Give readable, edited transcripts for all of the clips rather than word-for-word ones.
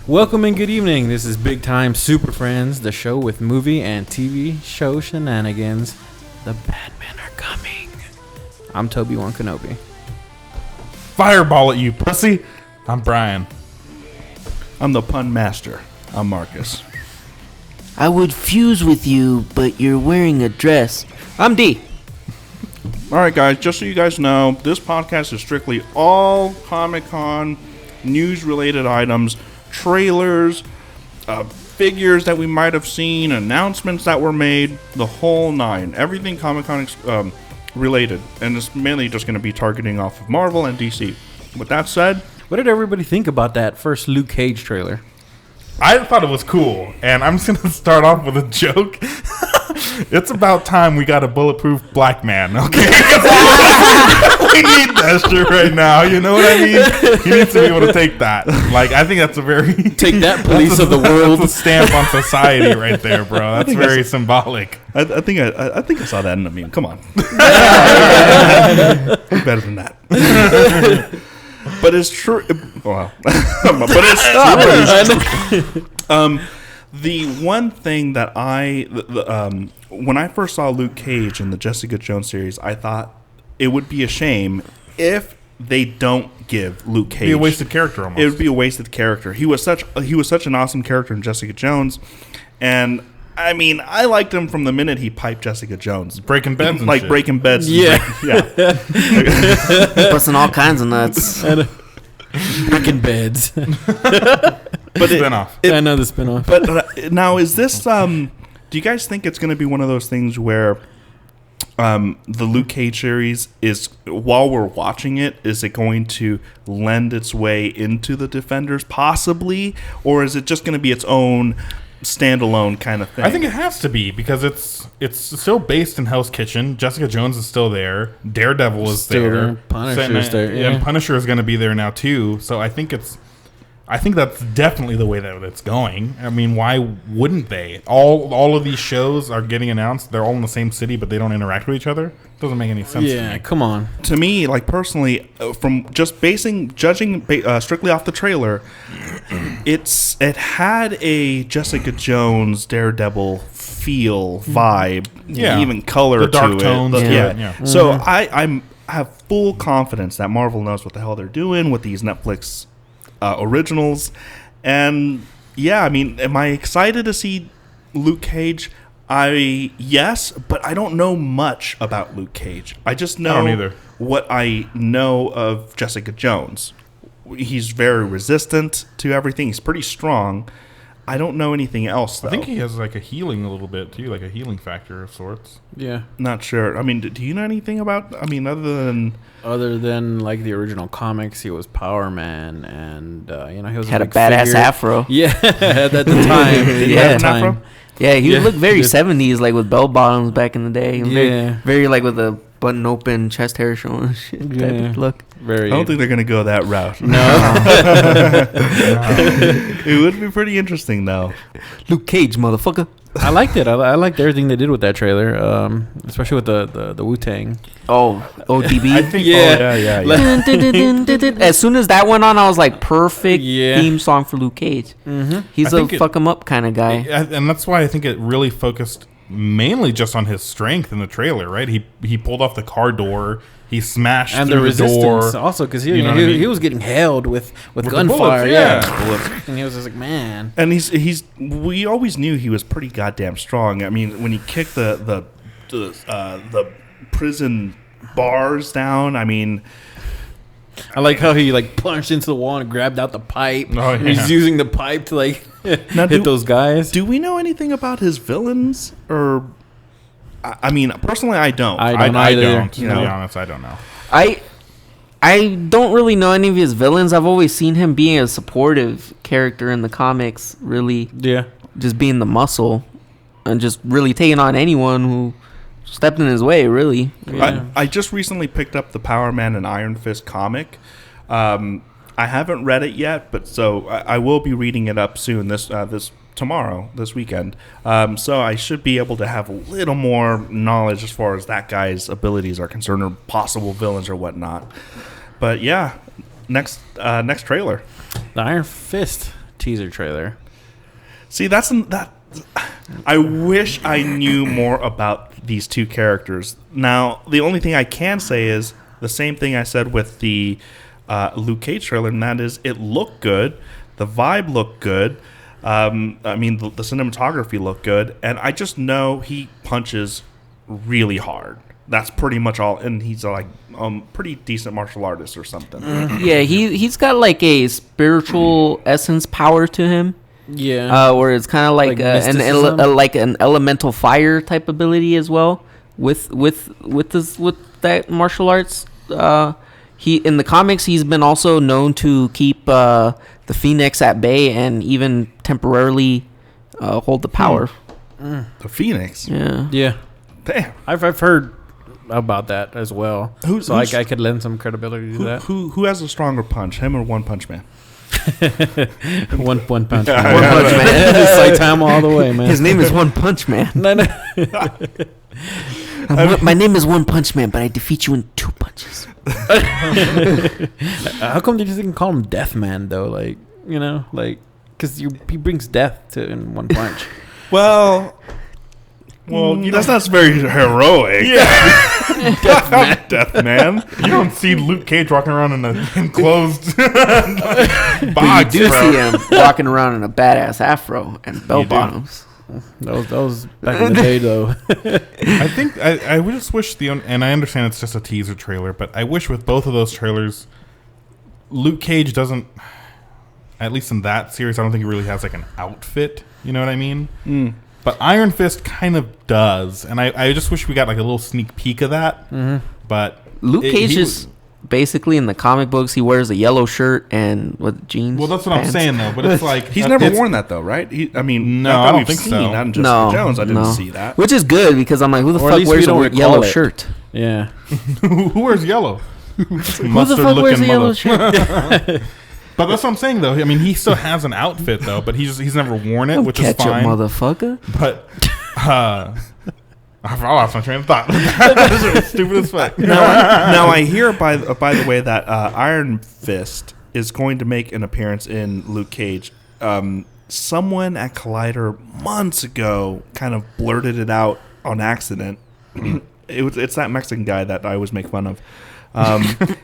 Welcome and good evening. This is Big Time Super Friends, the show with movie and TV show shenanigans. The bad men are coming. I'm Toby-Wan Kenobi. Fireball at you, pussy. I'm Brian. I'm the pun master. I'm Marcus. I would fuse with you, but you're wearing a dress. I'm D. Alright guys, just so you guys know, this podcast is strictly all Comic-Con news-related items, trailers, figures that we might have seen, announcements that were made, the whole nine. Everything Comic-Con related. And it's mainly just going to be targeting off of Marvel and DC. With that said, What did everybody think about that first Luke Cage trailer? I thought it was cool, and I'm just going to start off with a joke. It's about time we got a bulletproof black man, okay? We need that shit right now, you know what I mean? He needs to be able to take that. Like, I think that's a very... Take that, police of the world. That's a stamp on society right there, bro. That's very symbolic. I think I saw that in a meme. Come on. Better than that. But it's true. Wow. But it's true. The one thing that when I first saw Luke Cage in the Jessica Jones series, I thought it would be a shame if they don't give Luke Cage. It'd be a wasted character almost. It would be a wasted character. He was such an awesome character in Jessica Jones, and I mean, I liked him from the minute he piped Jessica Jones. Breaking beds and like shit. breaking beds. Yeah. Busting all kinds of nuts. Breaking beds. But spinoff. I know the spinoff. But now, is this? Do you guys think it's going to be one of those things where the Luke Cage series is, while we're watching it, is it going to lend its way into the Defenders, possibly, or is it just going to be its own standalone kind of thing? I think it has to be because it's still based in Hell's Kitchen. Jessica Jones is still there. Daredevil is Still there. there. Punisher's there, yeah. And Punisher is going to be there now too. So I think that's definitely the way that it's going. I mean, why wouldn't they? All of these shows are getting announced. They're all in the same city, but they don't interact with each other. Doesn't make any sense. Yeah, to me. come on. To me, like personally, from just judging strictly off the trailer, it had a Jessica Jones Daredevil feel, vibe, even color the dark to tones. it. Yeah. Mm-hmm. So I have full confidence that Marvel knows what the hell they're doing with these Netflix originals. And yeah, I mean, am I excited to see Luke Cage? Yes, but I don't know much about Luke Cage. I just know what I know of Jessica Jones. He's very resistant to everything. He's pretty strong. I don't know anything else, though. I think he has like a healing a little bit too, like a healing factor of sorts. Yeah. Not sure. I mean, do you know anything about? I mean, other than like the original comics, he was Power Man, and he was Had a badass figure. afro. Yeah, at the time. Yeah. an afro? Yeah, he Yeah. looked very 70s, like with bell bottoms back in the day. Yeah. Very like with a button open, chest hair showing shit type of look. Very. I don't think they're gonna go that route. No. It would be pretty interesting, though. Luke Cage, motherfucker. I liked it. I liked everything they did with that trailer, especially with the Wu-Tang. Oh, ODB. I think. Yeah. Dun, dun, dun, dun, dun, dun. As soon as that went on, I was like, perfect Yeah. theme song for Luke Cage. Mm-hmm. He's I a think fuck him up kind of guy. And that's why I think it really focused mainly just on his strength in the trailer, right? He pulled off the car door, he smashed And through the resistance door. also, because You know what I mean? he was getting held with the gunfire. bullets, Yeah. And he was just like, man. And we always knew he was pretty goddamn strong. I mean, when he kicked the prison bars down, I mean, I like how he like plunged into the wall and grabbed out the pipe. Oh, And yeah. he's using the pipe to like Now, hit those guys. do we know anything about his villains? Or, I mean, personally, I don't. I don't I either. don't. To You be know? honest, I don't know. I don't really know any of his villains. I've always seen him being a supportive character in the comics, really Yeah. just being the muscle and just really taking on anyone who stepped in his way, really. Yeah. I just recently picked up the Power Man and Iron Fist comic. I haven't read it yet, but so I will be reading it up soon. This tomorrow, this weekend. So I should be able to have a little more knowledge as far as that guy's abilities are concerned, or possible villains or whatnot. But yeah, next trailer. The Iron Fist teaser trailer. See, that. I wish I knew more about these two characters. Now, the only thing I can say is the same thing I said with the Luke Cage trailer, and that is it looked good. The vibe looked good. I mean, the cinematography looked good. And I just know he punches really hard. That's pretty much all. And he's like pretty decent martial artist or something. Yeah, he's got like a spiritual essence power to him. Yeah. Where it's kind of like an elemental fire type ability as well with that martial arts. He in the comics he's been also known to keep the Phoenix at bay and even temporarily hold the power. The Phoenix. Yeah. Yeah. Damn. I've heard about that as well. I could lend some credibility to that. Who has a stronger punch, him or One Punch Man? One punch man. One Punch Man. It's like time all the way, man. His name is One Punch Man. No. My name is One Punch Man, but I defeat you in 2 punches. How come they just didn't call him Death Man though? Like, you know, like because he brings death to in one punch. Well, that's not very heroic. Yeah. Death Man. You don't see Luke Cage walking around in an enclosed But box, you do bro. see him walking around in a badass afro and bell bottoms. That was back in the day though. I think I just wish and I understand it's just a teaser trailer, but I wish with both of those trailers, Luke Cage doesn't, at least in that series, I don't think he really has like an outfit. You know what I mean? But Iron Fist kind of does, and I just wish we got like a little sneak peek of that. Mm-hmm. But Luke Cage is basically in the comic books. He wears a yellow shirt and with jeans. Well, that's what pants. I'm saying though. But it's like He's never worn that though, right? No, I don't think so. Not in Jessica Jones. I didn't see that. Which is good because I'm like, who the Or at fuck least wears we don't a recall yellow it. shirt? Yeah. Who wears yellow? Who the fuck wears a yellow shirt? But that's what I'm saying though. I mean, he still has an outfit though, but he's never worn it, Don't which is catch fine. up, motherfucker. But I lost my train of thought. That was stupid as fuck. Now I hear by the way that Iron Fist is going to make an appearance in Luke Cage. Someone at Collider months ago kind of blurted it out on accident. It's that Mexican guy that I always make fun of.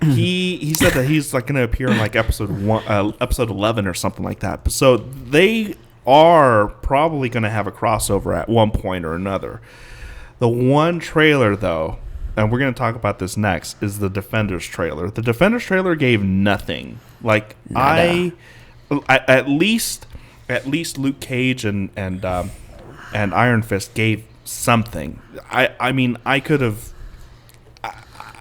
He said that he's like going to appear in like episode 11 or something like that. So they are probably going to have a crossover at one point or another. The one trailer though, and we're going to talk about this next, is the Defenders trailer. The Defenders trailer gave nothing. Like I at least Luke Cage and Iron Fist gave something. I mean, I could have.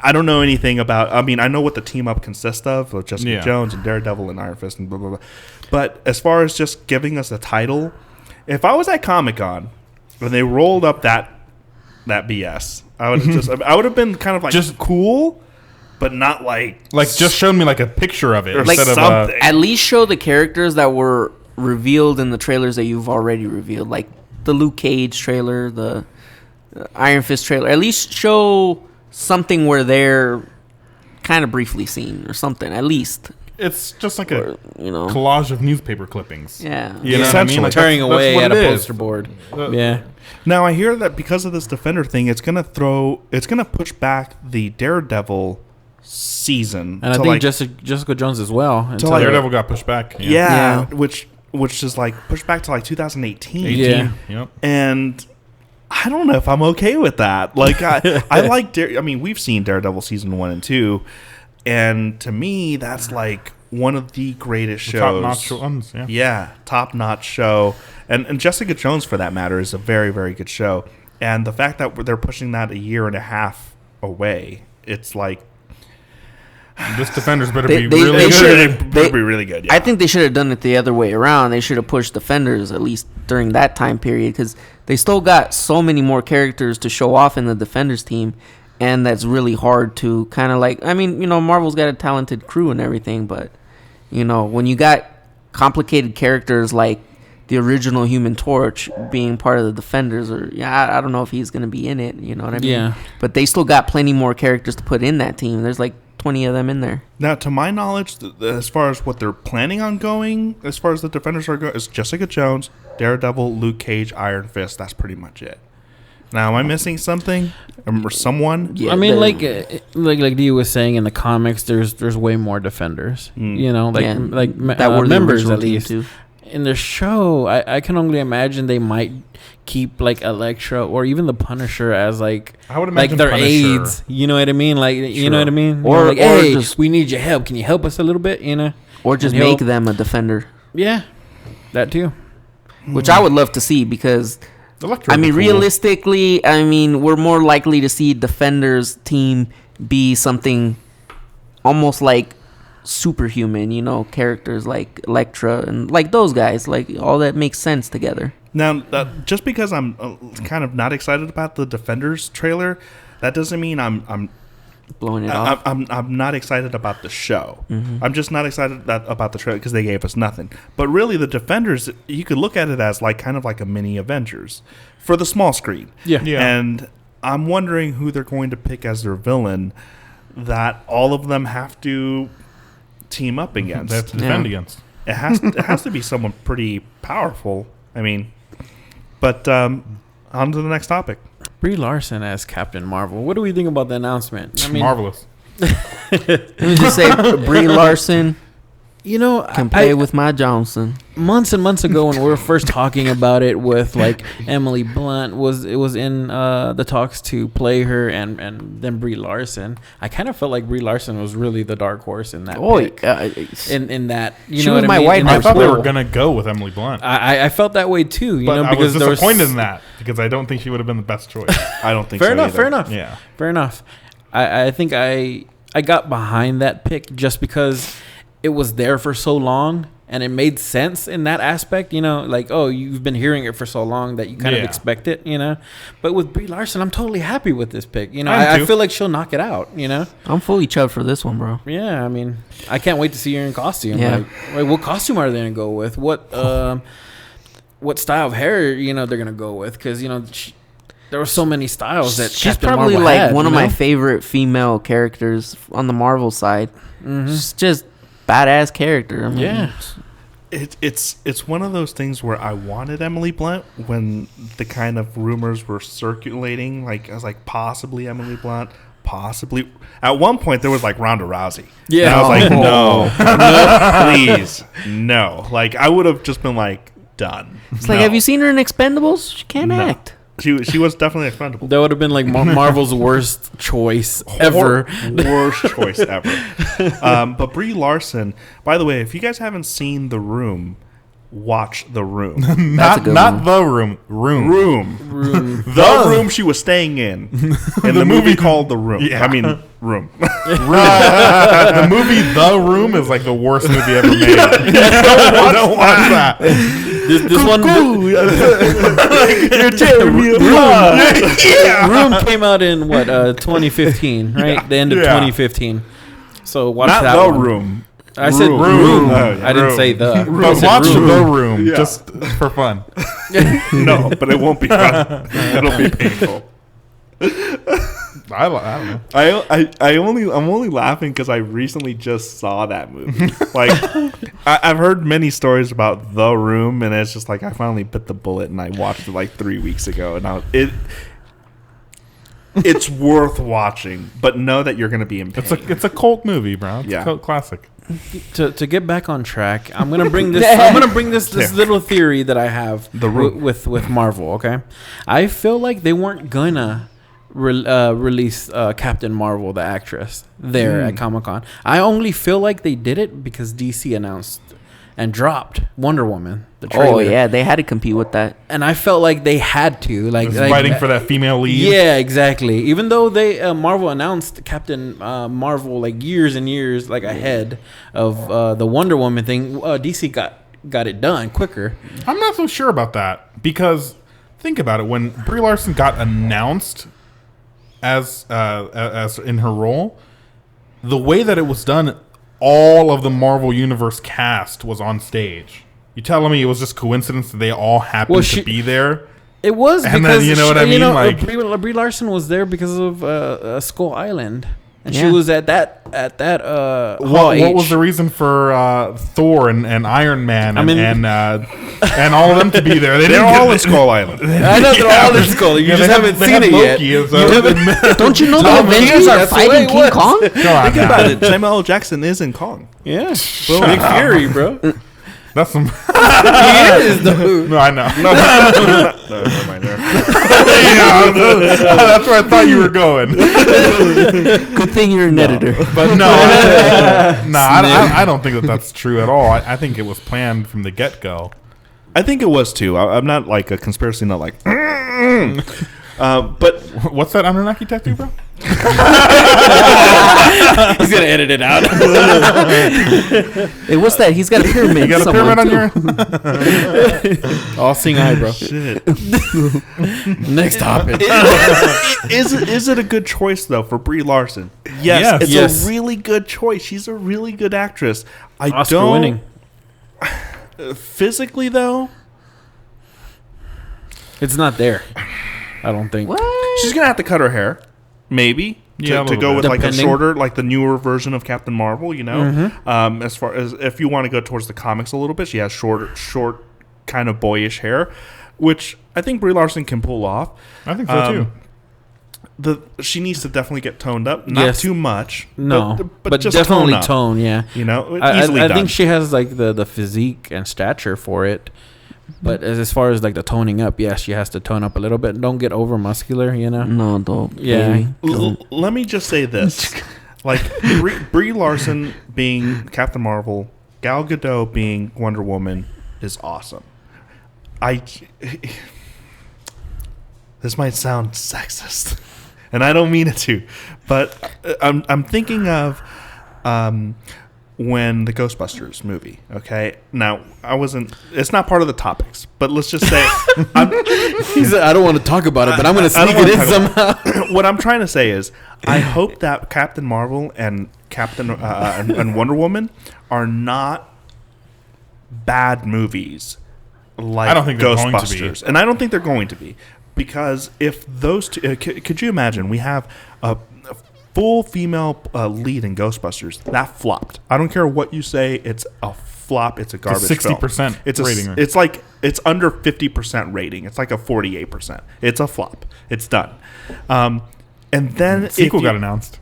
I don't know anything about. I mean, I know what the team up consists of, with Jessica Jones and Daredevil and Iron Fist and blah blah blah. But as far as just giving us a title, if I was at Comic-Con and they rolled up that BS, I would have been kind of like just cool, but not like just showed me like a picture of it like instead something. At least show the characters that were revealed in the trailers that you've already revealed, like the Luke Cage trailer, the Iron Fist trailer. At least show something where they're kind of briefly seen or something. At least it's just like a a collage of newspaper clippings. Yeah, you know what I mean? Like tearing away what at a it is. poster board. Yeah. Now I hear that because of this Defender thing, it's gonna push back the Daredevil season, And I think Jessica Jones as well. Until like- Daredevil got pushed back. yeah, which is like pushed back to like 2018. 18. Yeah. Yep. And I don't know if I'm okay with that. Like I like I mean, we've seen Daredevil season 1 and 2, and to me that's like one of the greatest shows. Top-notch ones, yeah. Yeah, top-notch show. And Jessica Jones, for that matter, is a very, very good show. And the fact that they're pushing that a year and a half away, it's like This Defenders better They- be they- really they good. should- better be really good. Yeah. I think they should have done it the other way around. They should have pushed Defenders at least during that time period because they still got so many more characters to show off in the Defenders team, and that's really hard to kind of like. I mean, Marvel's got a talented crew and everything, but when you got complicated characters like the original Human Torch being part of the Defenders, or I don't know if he's gonna be in it. You know what I mean? Yeah. But they still got plenty more characters to put in that team. There's like 20 of them in there. Now, to my knowledge, as far as what they're planning on going, as far as the Defenders are going, is Jessica Jones, Daredevil, Luke Cage, Iron Fist. That's pretty much it. Now, am I missing something or someone? Yeah, I mean, like Dee was saying, in the comics, there's way more Defenders. You know, that were members the at least. too. In the show, I can only imagine they might keep like Elektra or even the Punisher as like I would imagine their Punisher. aides. You know what I mean? Like you know what I mean? Or- like, or hey, just- we need your help. Can you help us a little bit? You know? Or just And he'll- make them a Defender, Yeah, that too. which I would love to see because. Elektra I would mean, be cool. realistically, we're more likely to see Defenders team be something almost like superhuman, you know, characters like Elektra and like those guys, like all that makes sense together. Now, just because I'm kind of not excited about the Defenders trailer, that doesn't mean I'm Blowing it off. I'm not excited about the show. I'm just not excited about the trailer because they gave us nothing. But really, the Defenders, you could look at it as like kind of like a mini Avengers for the small screen. Yeah. And I'm wondering who they're going to pick as their villain that all of them have to team up against. They have to defend Yeah. against. It has to be someone pretty powerful. I mean, but on to the next topic. Brie Larson as Captain Marvel. What do we think about the announcement? I mean, Marvelous. Let me just say, Brie Larson you know, can play with my Johnson. months and months ago when we were first talking about it with like Emily Blunt was in the talks to play her and then Brie Larson. I kind of felt like Brie Larson was really the dark horse in that pick. In that, you She know was what my I mean? white In I that thought they pool. were gonna go with Emily Blunt, I felt that way too, you but know, I because was there was disappointed in that because I don't think she would have been the best choice. I don't think Fair so enough, either. fair enough. Yeah. Fair enough. I think I got behind that pick just because it was there for so long and it made sense in that aspect, you know, like, oh, you've been hearing it for so long that you kind of Yeah. expect it, you know. But with Brie Larson, I'm totally happy with this pick. You know, I am I too. feel like she'll knock it out, you know. I'm fully chubbed for this one, bro. Yeah, I mean, I can't wait to see her in costume. Yeah. Like, what costume are they going to go with? What style of hair, you know, they're going to go with? Because, you know, there were so many styles that She's Captain probably Marvel like had, one you of my know? favorite female characters on the Marvel side. Mhm. She's just badass character. I mean, Yeah. It's one of those things where I wanted Emily Blunt when the kind of rumors were circulating. Like I was like, possibly Emily Blunt, possibly. At one point, there was like Ronda Rousey. Yeah. and I was like, Oh. no, please, no. Like I would have just been like, done. It's like, No. have you seen her in Expendables? She can't No. act. She was definitely expendable. That would have been like Marvel's worst choice ever. Worst choice ever. But Brie Larson, by the way, if you guys haven't seen The Room, watch The Room. That's a Not good not one. the room. Room. The room she was staying in the movie called The Room. Yeah. I mean, Room. The movie The Room is like the worst movie ever made. Don't watch that. This one, You're tearing me apart. Room came out in what 2015, right? The end of Yeah. 2015. So watch Not that The one. Room. I said Room. room. Oh, yeah. I didn't Room. say the. I But said watch room. The Room Yeah. just for fun. No, but it won't be fun. It'll be painful. I don't know. I'm only laughing because I recently just saw that movie. Like, I've heard many stories about The Room, and it's just like I finally bit the bullet and I watched it like 3 weeks ago, and it's worth watching, but know that you're going to be in pain. It's a cult movie, bro. It's Yeah. a cult classic. To get back on track, I'm gonna bring this. I'm gonna bring this little theory that I have The Room. with Marvel. Okay, I feel like they weren't gonna release Captain Marvel, the actress, there at Comic-Con. I only feel like they did it because DC announced and dropped Wonder Woman, the trailer. Oh yeah, they had to compete with that. And I felt like they had to, like, Fighting for that female lead. Yeah, exactly. Even though they Marvel announced Captain Marvel like years and years like ahead of the Wonder Woman thing, DC got it done quicker. I'm not so sure about that because think about it. When Brie Larson got announced as in her role, the way that it was done, all of the Marvel Universe cast was on stage. You telling me it was just coincidence that they all happened to be there? It was and because then, you know what I mean? Like Brie Larson was there because of Skull Island, and she was at that what was the reason for Thor and Iron Man and all of them to be there? They're all in Skull Island. I know they're all in Skull. You just haven't seen it yet. Don't you know the Avengers are fighting King Kong? Think about it. Samuel L. Jackson is in Kong. Yeah, Nick Fury, bro. That's some. He is, though. No, I know. No, never mind there. That's where I thought you were going. Good thing you're an editor. But no, I don't think that's true at all. I think it was planned from the get-go. I think it was too. I'm not like a conspiracy nut, like. But what's that Anunnaki tattoo, bro? He's gonna edit it out. Hey, what's that? He's got a pyramid. You got a pyramid on your. All seeing eye, bro. shit. Next topic. Is it a good choice though for Brie Larson? Yes, it's a really good choice. She's a really good actress. Oscar winning. Physically though, it's not there. I don't think. What? she's gonna have to cut her hair, maybe. To go with like a shorter, like the newer version of Captain Marvel, you know. As far as if you want to go towards the comics a little bit, she has short, kind of boyish hair, which I think Brie Larson can pull off. I think so too. She needs to definitely get toned up, not too much. No, but just definitely tone. Yeah, you know, easily I think she has like the physique and stature for it. But as far as like the toning up, yes, she has to tone up a little bit. Don't get over muscular, you know. No, don't. Yeah. Let me just say this: like Brie Larson being Captain Marvel, Gal Gadot being Wonder Woman is awesome. This might sound sexist, and I don't mean it to, but I'm thinking of when the Ghostbusters movie. Okay, now it's not part of the topics, but let's just say he said I don't want to talk about it, but I'm going to sneak it in somehow. What I'm trying to say is, I hope that Captain Marvel and and Wonder Woman are not bad movies like I don't think they're Ghostbusters, going to be. and I don't think they're going to be, because if those two, could you imagine we have a full female lead in Ghostbusters that flopped? I don't care what you say, it's a flop. It's a garbage. 60% It's rating. It's like it's under 50% rating. It's like a 48%. It's a flop. It's done. And then the sequel got announced,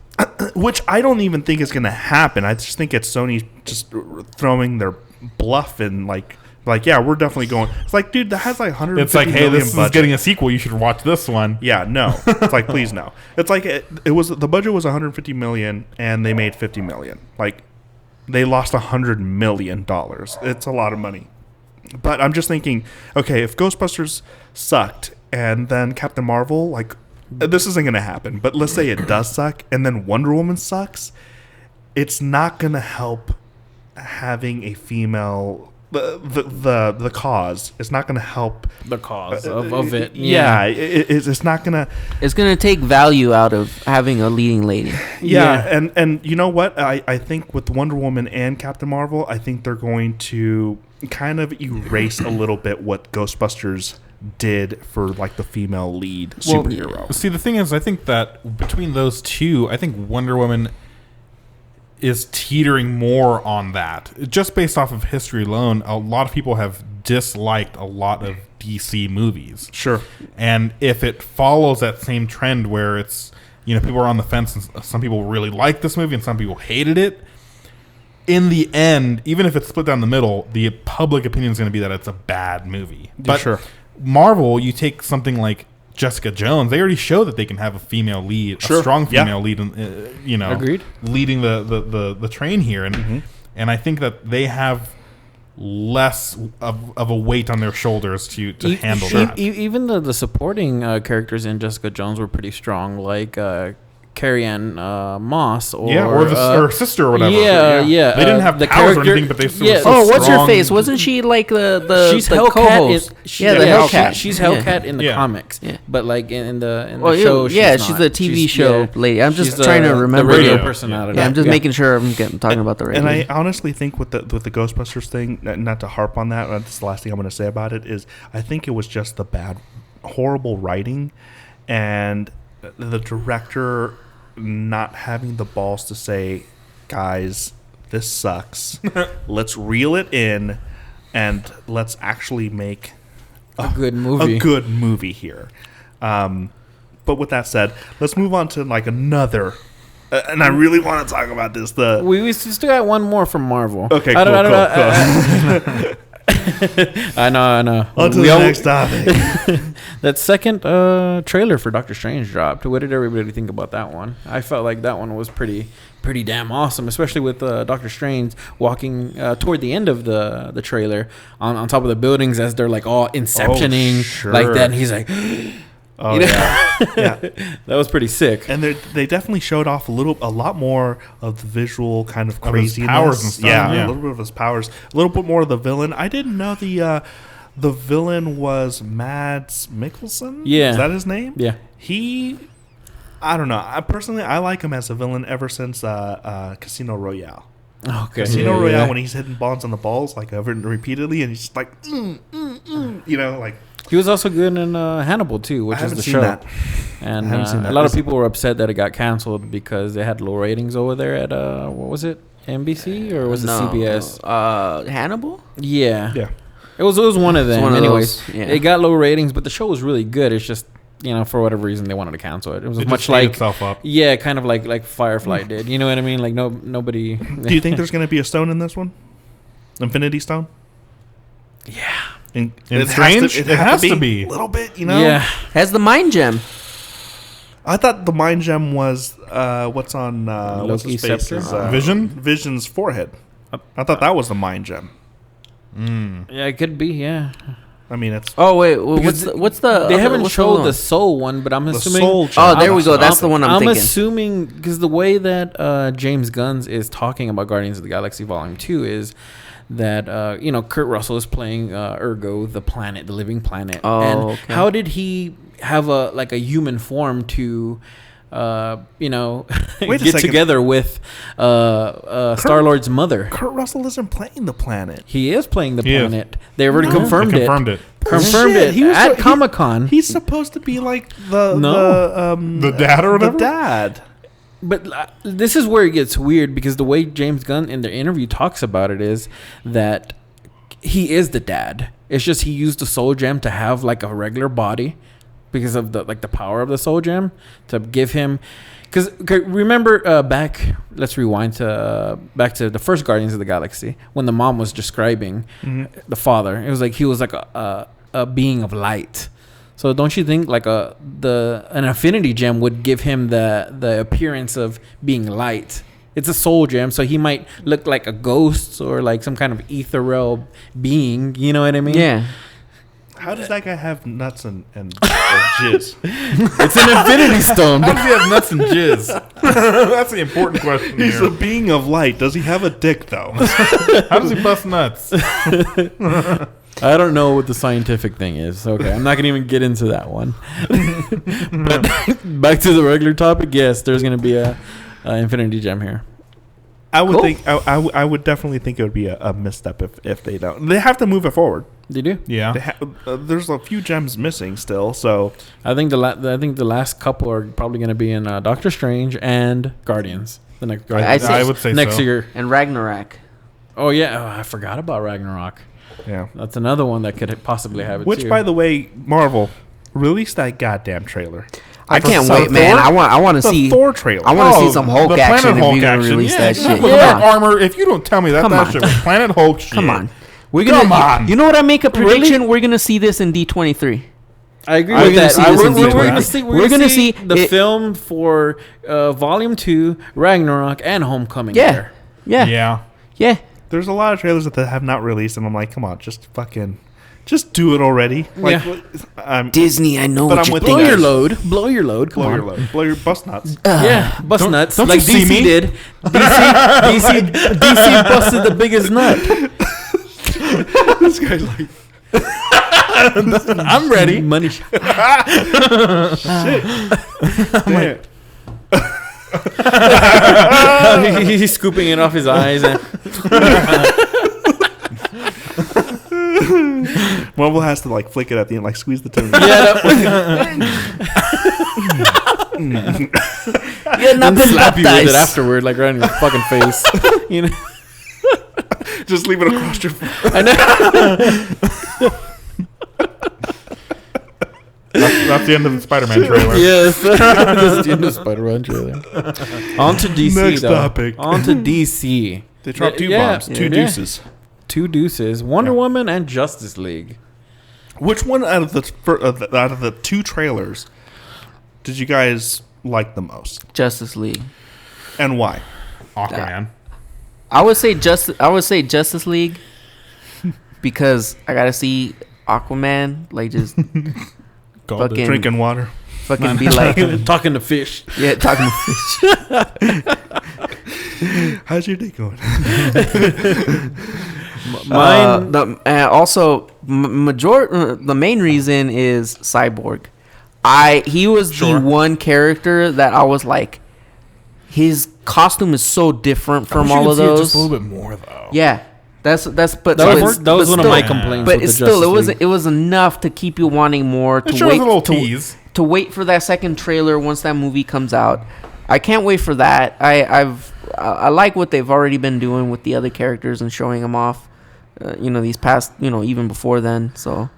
which I don't even think is going to happen. I just think it's Sony just throwing their bluff and like yeah, we're definitely going. It's like, dude, that has like 150 it's like, hey, this budget. is getting a sequel. You should watch this one. Yeah, no. It's like, please no. It's like it was the budget was 150 million and they made 50 million. Like they lost $100 million. It's a lot of money. But I'm just thinking, okay, if Ghostbusters sucked and then Captain Marvel, like this isn't going to happen. But let's say it does suck and then Wonder Woman sucks. It's not going to help having a female. The cause is not going to help The cause of it. Yeah, it's not going to. It's going to take value out of having a leading lady. Yeah. And you know what? I think with Wonder Woman and Captain Marvel, I think they're going to kind of erase a little bit what Ghostbusters did for like the female lead superhero. See, the thing is, I think that between those two, I think Wonder Woman is teetering more on that. Just based off of history alone, a lot of people have disliked a lot of DC movies. Sure. And if it follows that same trend where it's, you know, people are on the fence and some people really like this movie and some people hated it, in the end, even if it's split down the middle, the public opinion is going to be that it's a bad movie. But sure. Marvel, you take something like Jessica Jones, they already show that they can have a female lead, a strong female lead, you know, Agreed. leading the train here, and and I think that they have less of a weight on their shoulders to handle that. Even the supporting characters in Jessica Jones were pretty strong, like Carrie-Anne Moss or or her sister or whatever. Yeah. They didn't have the powers character, or anything, but they yeah. were so Oh, what's her strong. face? Wasn't she like the She's the Hellcat. co-host? The Hellcat. She's Yeah. Hellcat in the Yeah. comics, Yeah. but like in the Well, show, she's not. the TV show lady. I'm just she's trying to remember the radio Yeah. personality. Yeah, I'm just making sure I'm talking about the radio. And I honestly think with the Ghostbusters thing, not to harp on that, that's the last thing I'm going to say about it, is I think it was just the horrible writing and the director not having the balls to say, guys, this sucks. Let's reel it in and let's actually make a good movie. A good movie here. But with that said, let's move on to like another. And I really want to talk about this. We still got one more from Marvel. Okay, I cool. I know. On to the next topic. That second trailer for Doctor Strange dropped. What did everybody think about that one? I felt like that one was pretty damn awesome, especially with Doctor Strange walking toward the end of the trailer on top of the buildings as they're like all inceptioning like that, and he's like, oh yeah, that was pretty sick. And they definitely showed off a lot more of the visual kind of craziness, powers and stuff. Yeah, a little bit of his powers, a little bit more of the villain. I didn't know the villain was Mads Mikkelsen. Yeah, is that his name? Yeah, I don't know. I like him as a villain ever since Casino Royale. Okay. Casino Royale, when he's hitting bombs on the balls like over and repeatedly, and he's just like, like. He was also good in Hannibal too, which is the show. That. And a lot of people were upset that it got canceled because they had low ratings over there at what was it, NBC or was it CBS? Hannibal. Yeah. It was one of them. Anyways, it got low ratings, but the show was really good. It's just for whatever reason they wanted to cancel it. It was much like itself up. Yeah, kind of like Firefly did. You know what I mean? Like nobody. Do you think there's going to be a stone in this one? Infinity Stone? Yeah. In Strange? It has to be. A little bit, Yeah. Has the mind gem. I thought the mind gem was what's on what's his face? Scepter? Vision's forehead. I thought that was the mind gem. Yeah, it could be. Yeah. I mean, it's. Oh wait, what's the? They haven't showed the the soul one, but I'm assuming. Soul oh, there we go. That's the one I'm thinking. assuming because the way that James Gunn is talking about Guardians of the Galaxy Volume 2 is that Kurt Russell is playing Ergo, the planet, the living planet. Oh, and okay. how did he have a human form to get together with Star-Lord's mother? Kurt Russell isn't playing the planet. He is playing the planet. They already confirmed it. Confirmed it. He was at Comic-Con. He's supposed to be like the dad or whatever. The dad. But this is where it gets weird because the way James Gunn in the interview talks about it is that he is the dad. It's just he used the soul gem to have like a regular body because of the power of the soul gem to give him. Because remember let's rewind back to the first Guardians of the Galaxy when the mom was describing the father. It was like he was like a being of light. So don't you think like an affinity gem would give him the appearance of being light? It's a soul gem, so he might look like a ghost or like some kind of ethereal being. You know what I mean? Yeah. How does that guy have nuts and jizz? It's an infinity stone. How does he have nuts and jizz? That's the important question. He's here. a being of light. Does he have a dick though? How does he bust nuts? I don't know what the scientific thing is. Okay, I'm not going to even get into that one. But back to the regular topic. Yes, there's going to be a infinity gem here. I would think. I would definitely think it would be a misstep if they don't. They have to move it forward. They do. Yeah. There's a few gems missing still. So I think the last couple are probably going to be in Doctor Strange and Guardians. The next Guardians. I would say next so. year. And Ragnarok. Oh yeah, I forgot about Ragnarok. yeah. That's another one that could possibly have it Which, too. by the way, Marvel, release that goddamn trailer. I can't For wait, man. Thor? I want to The see Thor trailer. I want to see some Hulk the action Planet if Hulk you're gonna action. release Yeah, that look shit. at that armor. If you don't tell me that Come that on. shit was Planet Hulk shit. Come on. We're gonna. Come on. You know what? I make a prediction. We're gonna see this in D23. I agree We're with gonna that. see this in We're D23. gonna see. We're gonna see the it- film for Volume 2, Ragnarok, and Homecoming. Yeah. There. Yeah. Yeah. There's a lot of trailers that they have not released, and I'm like, come on, just fucking Just do it already. Like, Disney, I know but what I'm you're with Blow thinking. your load. Blow your load. Come blow on. your load. Blow your bust nuts. Yeah, bust nuts. don't like you see DC me? did. DC busted the biggest nut. This guy's like, I'm ready. Money. damn. He's scooping it off his eyes. And Marvel has to like flick it at the end, like squeeze the tongue. You're not then slap you with it afterward, like right in your fucking face. You know. Just leave it across your face. I know. That's the end of the Spider-Man trailer. Yes. That's the end of Spider-Man trailer. On to DC, Next though. topic. On to DC. They dropped two Yeah, bombs, two yeah. deuces. Two deuces. Wonder Woman and Justice League. Which one out of the two trailers did you guys like the most, Justice League. and why? Aquaman. I would say Justice League because I gotta see Aquaman like just Called fucking- it. Drinking water. fucking be like Talking to fish. yeah talking to fish. How's your day going? Mine. The main reason is Cyborg. He was Sure. the one character that I was like, his costume is so different from all of those. Just a little bit more though. Yeah, that's but That but was one of still- my complaints. But with it's the still Justice League. it was enough to keep you wanting more. It To sure was wait a little to, tease. to wait for that second trailer once that movie comes out. I can't wait for that. I like what they've already been doing with the other characters and showing them off. These past, even before then. So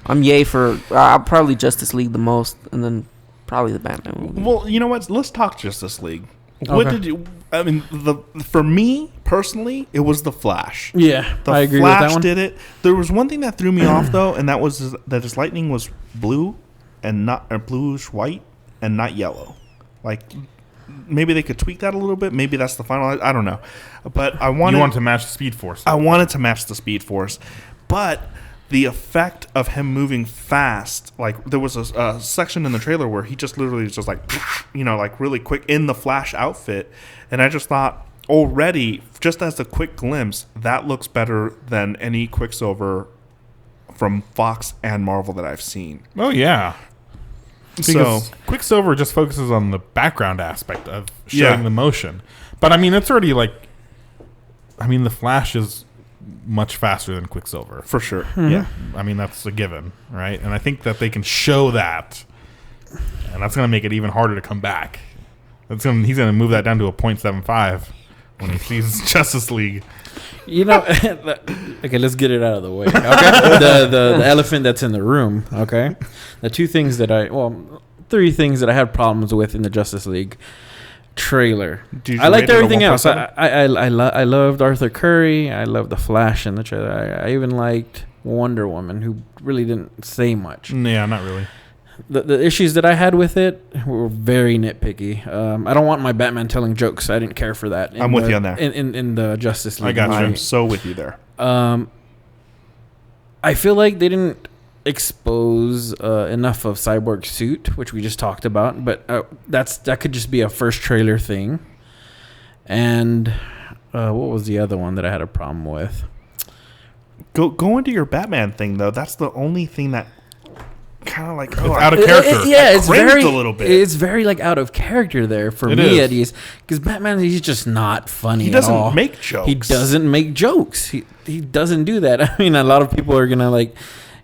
I'm yay for probably Justice League the most, and then probably the Batman movie. Well, you know what? Let's talk Justice League. What Okay. did you? I mean, for me personally, it was the Flash. Yeah, The I agree Flash with that one. did it. There was one thing that threw me off though, and that was that his lightning was blue and not or bluish white and not yellow. Like maybe they could tweak that a little bit. Maybe that's the final. I don't know, but I wanted. You want to match the Speed Force. I wanted to match the Speed Force, but the effect of him moving fast, like there was a section in the trailer where he just literally was just like, like really quick in the Flash outfit, and I just thought already, just as a quick glimpse, that looks better than any Quicksilver from Fox and Marvel that I've seen. Oh yeah. So Because Quicksilver just focuses on the background aspect of showing Yeah. the motion. But I mean, it's already like, the Flash is much faster than Quicksilver. for sure, Mm-hmm. yeah. I mean, that's a given, right? And I think that they can show that, and that's going to make it even harder to come back. He's going to move that down to a 0.75 when he sees Justice League. Okay, let's get it out of the way. Okay, the elephant that's in the room. Okay, the three things that I had problems with in the Justice League trailer. Did you I liked rate it a everything else. 1.7? I loved Arthur Curry. I loved the Flash in the trailer. I even liked Wonder Woman, who really didn't say much. Yeah, not really. The issues that I had with it were very nitpicky. I don't want my Batman telling jokes. I didn't care for that. I'm with you on that. In the Justice League. I got you. I'm so with you there. I feel like they didn't expose enough of Cyborg's suit, which we just talked about. But that could just be a first trailer thing. And what was the other one that I had a problem with? Go into your Batman thing though. That's the only thing that kind of like It's out of character. It's cringed very a little bit. It's very like out of character there for It me is. at least, because Batman, he's just not funny. He at all. doesn't make jokes. He doesn't make jokes. He doesn't do that. I mean, a lot of people are gonna like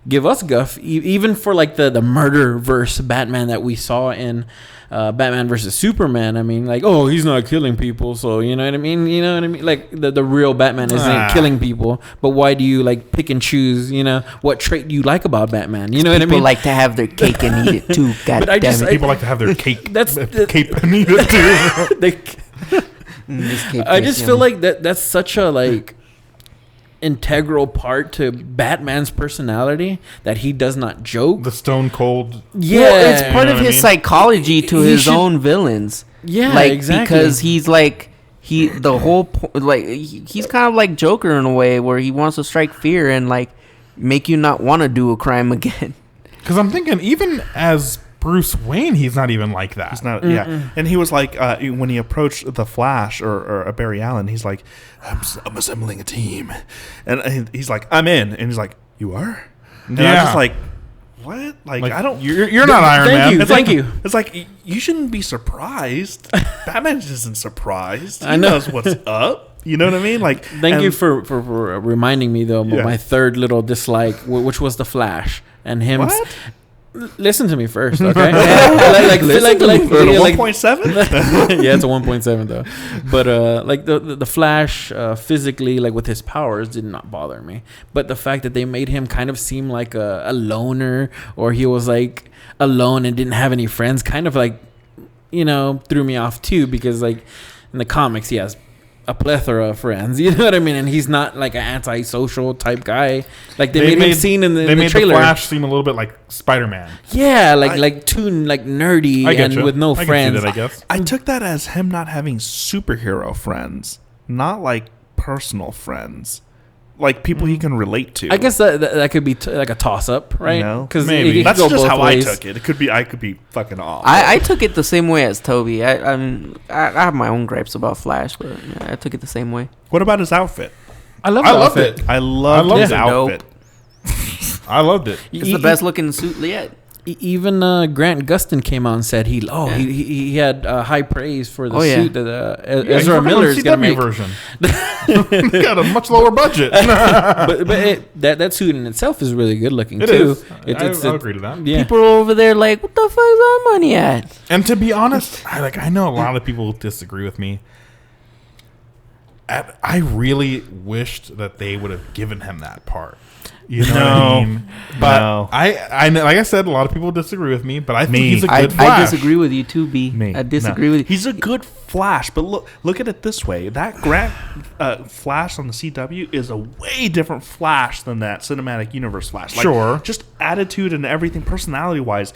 give us guff, even for like the murder verse Batman that we saw in Batman versus Superman. I mean, like, oh, he's not killing people, so you know what I mean. You know what I mean? Like the real Batman isn't killing people, but why do you like pick and choose? What trait do you like about Batman? You know what I People mean? like to have their cake and eat it too. God But I damn just- it! People like to have their cake. That's cape and eat it too. This cake I tastes just feel yummy. like that's such a like integral part to Batman's personality that he does not joke. The Stone Cold. Yeah, Well, it's part know of what I his mean? psychology to He his should- own villains. Yeah, like exactly. because he's like he's kind of like Joker in a way where he wants to strike fear and like make you not want to do a crime again. Because I'm thinking, even as Bruce Wayne, he's not even like that. He's not, yeah. And he was like, when he approached the Flash or Barry Allen, he's like, I'm assembling a team. And he's like, I'm in. And he's like, you are? And I was just like, what? Like I don't. You're not Iron Man. Thank you. It's like you shouldn't be surprised. Batman isn't surprised. I know. Knows what's up. You know what I mean? Like, thank you for reminding me though of my third little dislike, which was the Flash and him. What? Listen to me first, okay? like 1.7. Yeah, it's a 1.7 though. But like the Flash physically, like with his powers, did not bother me. But the fact that they made him kind of seem like a loner, or he was like alone and didn't have any friends, kind of like, threw me off too. Because like in the comics, he has a plethora of friends, you know what I mean, and he's not like an antisocial type guy. Like they made him seem in the they made trailer. The Flash seem a little bit like Spider-Man. Yeah, like too nerdy and with no friends. I guess I took that as him not having superhero friends, not like personal friends, like people he can relate to. I guess that could be like a toss up, right? Because maybe that's just how I took it. I could be fucking off. I took it the same way as Toby. I have my own gripes about Flash, but I took it the same way. What about his outfit? I loved it. I loved his outfit. I loved it. It's the best looking suit yet. Even Grant Gustin came out and said he had high praise for the suit that Ezra Miller's gonna make. Version. Got a much lower budget. but that suit in itself is really good looking too. I agree to that. Yeah. People are over there like, what the fuck is our money at? And to be honest, I know a lot of people disagree with me. I really wished that they would have given him that part. You know what I mean? But I know, like I said, a lot of people disagree with me, but I think he's a good Flash. I disagree with you too, B. I disagree with you. He's a good Flash, but look at it this way. That Grant Flash on the CW is a way different Flash than that cinematic universe Flash. Like, sure. Just attitude and everything, personality-wise.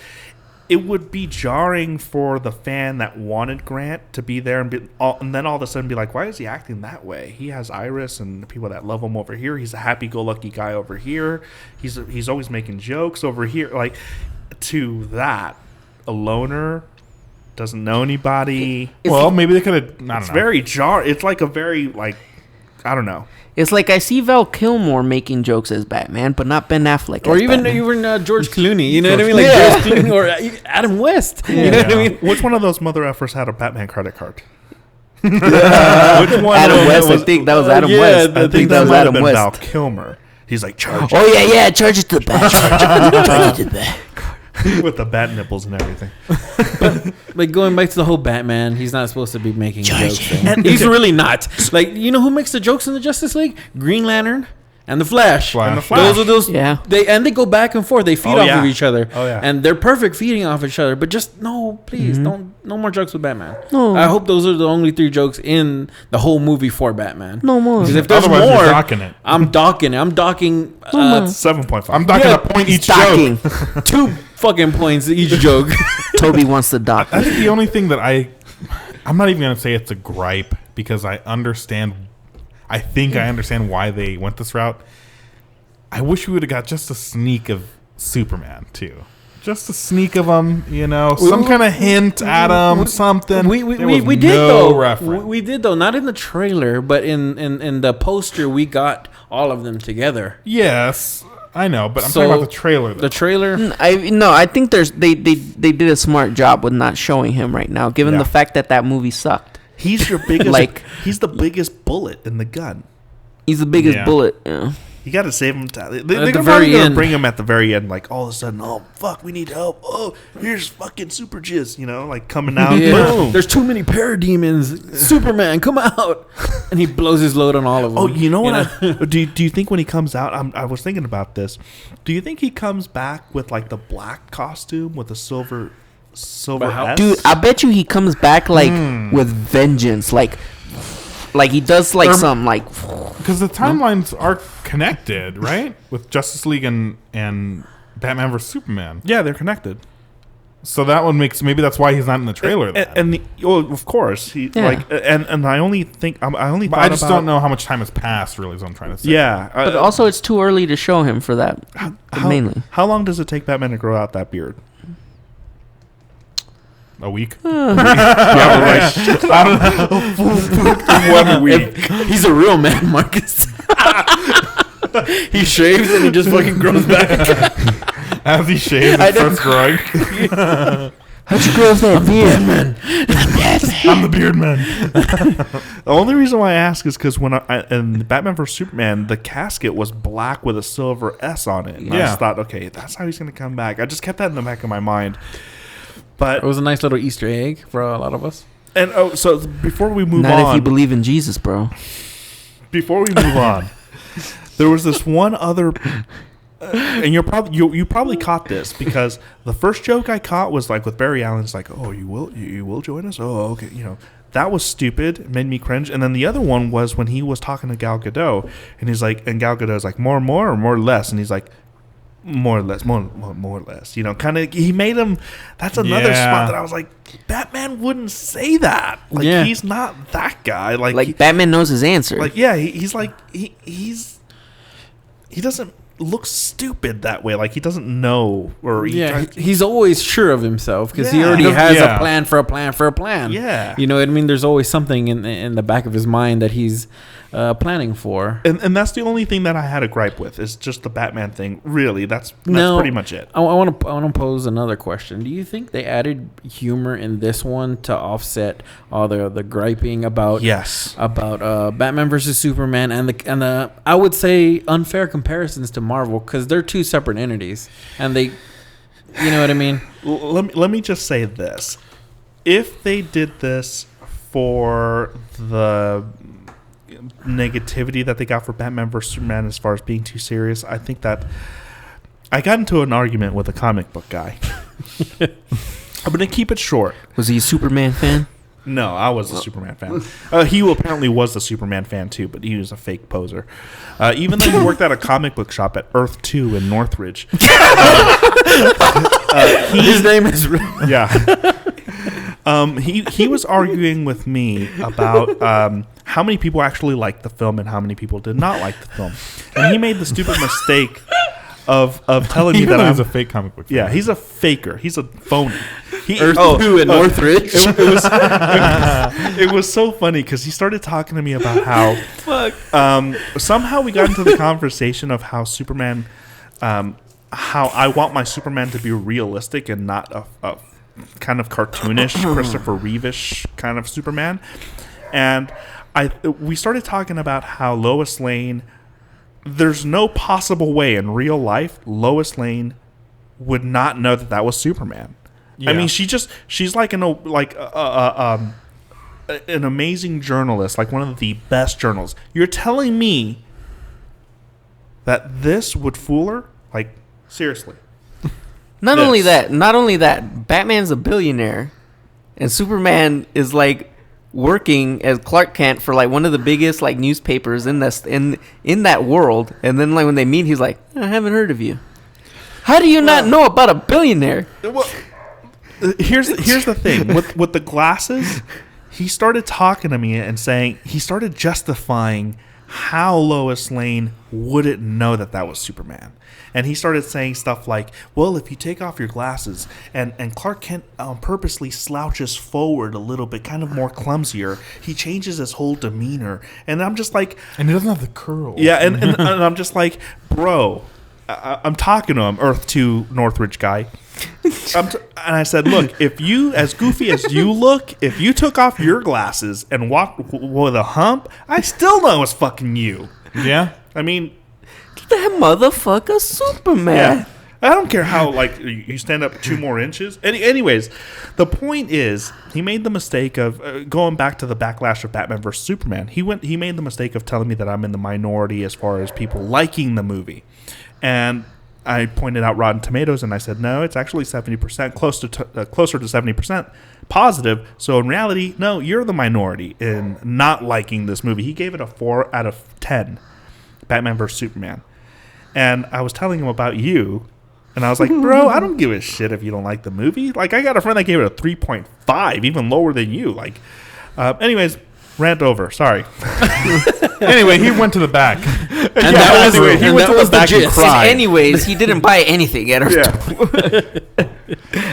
It would be jarring for the fan that wanted Grant to be there and then all of a sudden be like, why is he acting that way? He has Iris and the people that love him over here. He's a happy-go-lucky guy over here. He's always making jokes over here. Like, to that, a loner, doesn't know anybody. Maybe they could have. I don't know. It's very It's like a very, like, I don't know. It's like I see Val Kilmer making jokes as Batman, but not Ben Affleck. Or even George Clooney. You know what I mean? Like George Clooney or Adam West. Yeah. You know what I mean? Which one of those mother effers had a Batman credit card? Which one? Adam West. I think that was Adam West. I think that was Adam West. Val Kilmer. He's like, charge. Oh yeah, charge it to the back. Charge it to the back. With the bat nipples and everything. But like going back to the whole Batman, he's not supposed to be making jokes. And he's really not. Like, you know who makes the jokes in the Justice League? Green Lantern and the Flash. Those are those. Yeah. They go back and forth. They feed off of each other. Oh yeah. And they're perfect feeding off each other. But just please no more jokes with Batman. No. I hope those are the only 3 jokes in the whole movie for Batman. No more. Because if there's otherwise more, you're docking it. I'm docking it. I'm docking 7.5. I'm docking a point each joke. 2 fucking points each joke. Toby wants to dock. I think the only thing that I'm not even gonna say it's a gripe, because I understand why they went this route. I wish we would have got just a sneak of Superman too. Just a sneak of him, some kind of hint at him, something. We did though. Reference. We did though, not in the trailer, but in the poster. We got all of them together. Yes, I know, but I'm talking about the trailer. Though. The trailer. I think they did a smart job with not showing him right now, given the fact that movie sucked. He's your biggest. He's the biggest bullet in the gun. He's the biggest bullet. Yeah. You got to save him. They're probably going to bring him at the very end, like all of a sudden, oh fuck, we need help. Oh, here's fucking Super Jizz, like coming out. Yeah. Boom. There's too many parademons. Superman, come out! And he blows his load on all of them. Oh, you know what? Do you think when he comes out? I was thinking about this. Do you think he comes back with like the black costume with the silver S? Dude, I bet you he comes back like with vengeance, like he does something like, because the timelines are connected, right? With Justice League and Batman vs Superman. Yeah, they're connected. So that one makes maybe that's why he's not in the trailer. Of course, and I only think I only. But I just don't know how much time has passed. Really, is what I'm trying to say. Yeah, but also it's too early to show him for that. Mainly, how long does it take Batman to grow out that beard? A week. I don't know. 1 week. He's a real man, Marcus. He shaves and he just fucking grows back. As he shaves, it starts growing. How'd you grow that beard? I'm the beard man. The only reason why I ask is because when in Batman vs Superman, the casket was black with a silver S on it. And I just thought, okay, that's how he's going to come back. I just kept that in the back of my mind. But it was a nice little Easter egg for a lot of us. And so before we move on, not if you believe in Jesus, bro. Before we move on, there was this one other. And you probably caught this because the first joke I caught was like with Barry Allen's like, oh, you will join us? Oh, okay. That was stupid. It made me cringe. And then the other one was when he was talking to Gal Gadot and he's like, and Gal Gadot's like, more or more less. And he's like, more or less, more or less. Kind of, he made him, that's another spot that I was like, Batman wouldn't say that. Like, he's not that guy. Like Batman knows his answer. Like, yeah, he's like, he doesn't looks stupid that way. Like he doesn't know, or he's always sure of himself because he already has a plan for a plan for a plan. Yeah, you know what I mean. There's always something in the back of his mind that he's planning for, and that's the only thing that I had a gripe with is just the Batman thing. Really, that's pretty much it. I want to pose another question. Do you think they added humor in this one to offset all the griping about Batman versus Superman and the I would say unfair comparisons to Marvel because they're two separate entities and they, you know what I mean? Let me just say this: if they did this for the negativity that they got for Batman vs Superman as far as being too serious, I think that I got into an argument with a comic book guy. I'm gonna keep it short. Was he a Superman fan? No, I was a Superman fan. He apparently was a Superman fan too, but he was a fake poser. Even though he worked at a comic book shop at Earth 2 in Northridge. His name is he was arguing with me about how many people actually liked the film and how many people did not like the film, and he made the stupid mistake of telling me that I was a fake comic book fan. Yeah, he's a faker. He's a phony. Earth 2 in Northridge. It was so funny because he started talking to me about how somehow we got into the conversation of how Superman, how I want my Superman to be realistic and not a kind of cartoonish Christopher Reeve-ish kind of Superman, and we started talking about how Lois Lane. There's no possible way in real life Lois Lane would not know that was Superman. Yeah. I mean, she's like an amazing journalist, like one of the best journalists. You're telling me that this would fool her? Like, seriously. Not only that, Batman's a billionaire, and Superman is like working as Clark Kent for like one of the biggest like newspapers in that world, and then like when they meet, he's like, I haven't heard of you. How do you not know about a billionaire? Well, here's the thing with the glasses. He started talking to me and saying he started justifying how Lois Lane wouldn't know that was Superman. And he started saying stuff like, well, if you take off your glasses and Clark Kent purposely slouches forward a little bit, kind of more clumsier, he changes his whole demeanor. And I'm just like... And he doesn't have the curl. Yeah, and I'm just like, bro, I'm talking to him, Earth 2 Northridge guy. And I said, look, if you, as goofy as you look, if you took off your glasses and walked with a hump, I still know it's fucking you. Yeah? I mean... That motherfucker Superman. Yeah. I don't care how, like, you stand up 2 more inches. Anyways, the point is, he made the mistake of going back to the backlash of Batman vs. Superman. He made the mistake of telling me that I'm in the minority as far as people liking the movie. And I pointed out Rotten Tomatoes, and I said, no, it's actually 70%, closer to 70% positive. So in reality, no, you're the minority in not liking this movie. He gave it a 4 out of 10, Batman vs. Superman. And I was telling him about you, And I was like, bro, I don't give a shit if you don't like the movie. Like, I got a friend that gave it a 3.5, even lower than you. Like, anyways, rant over. Sorry. Anyway, he went to the back. And that was anyway, he went to the back and gist. cried. Anyways, he didn't buy anything at our Yeah.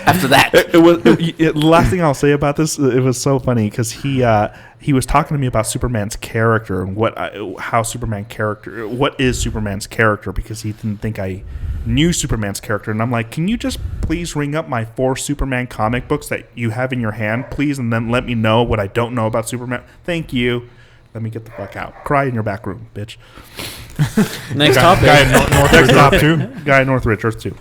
after that. The last thing I'll say about this, it was so funny because he was talking to me about Superman's character and what is Superman's character, because he didn't think I knew Superman's character. And I'm like, can you just please ring up my 4 Superman comic books that you have in your hand, please, and then let me know what I don't know about Superman? Thank you. Let me get the fuck out. Cry in your back room, bitch. Next topic. Guy in Northridge Earth 2. Guy in Northridge Earth 2.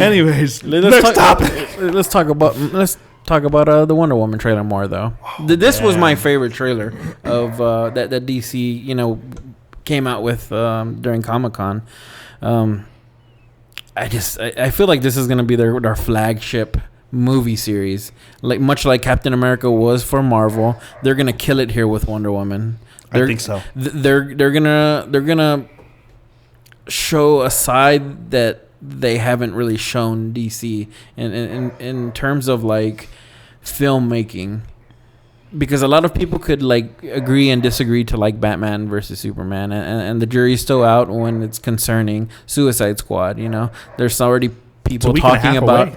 Anyways, Let's talk about the Wonder Woman trailer more though. This was my favorite trailer of that DC came out with during Comic-Con. I feel like this is gonna be their flagship movie series, much like Captain America was for Marvel. They're gonna kill it here with Wonder Woman. I think so. They're gonna show a side that they haven't really shown DC in terms of like filmmaking, because a lot of people could like agree and disagree to like Batman versus Superman, and the jury's still out when it's concerning Suicide Squad. There's already people talking about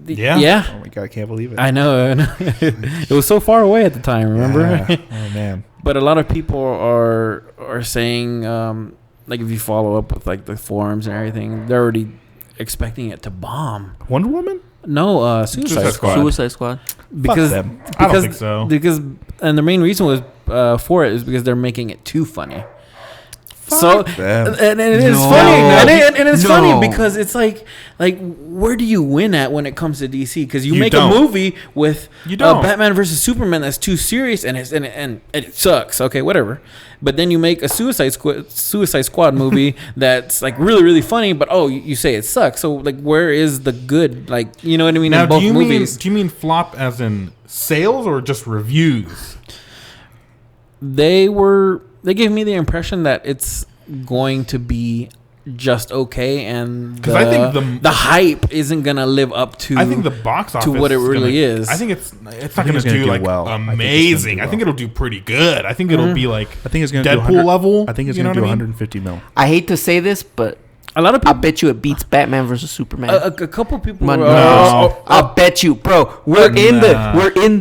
Yeah. Oh my god, I can't believe it. I know. It was so far away at the time, remember? Yeah. Oh man. But a lot of people are saying, like, if you follow up with like the forums and everything, they're already expecting it to bomb. Wonder Woman? No, Suicide Squad. Suicide Squad. Because them. I don't think so. Because the main reason was for it is because they're making it too funny. them. And it is No. funny, and it's No. funny because it's like where do you win at when it comes to DC? Because you make don't. a movie with You don't. Batman versus Superman that's too serious and it sucks. Okay, whatever. But then you make a Suicide Squad movie that's like really really funny, but you say it sucks. So like, where is the good? Like, you know what I mean? Now, in both movies, do you mean flop as in sales or just reviews? they gave me the impression that it's going to be just okay, and 'Cause I think the hype isn't gonna live up to. I think the box office to what it really is. I think it's not think going it's to gonna do do like well. amazing. I think it'll do pretty good. I think it'll be like I think it's going to do Deadpool level. I think it's you going know to do what I mean? 150 mil. I hate to say this, but a lot of I people. bet you it beats Batman versus Superman. A couple people. Man, no. I'll bet you, bro. We're in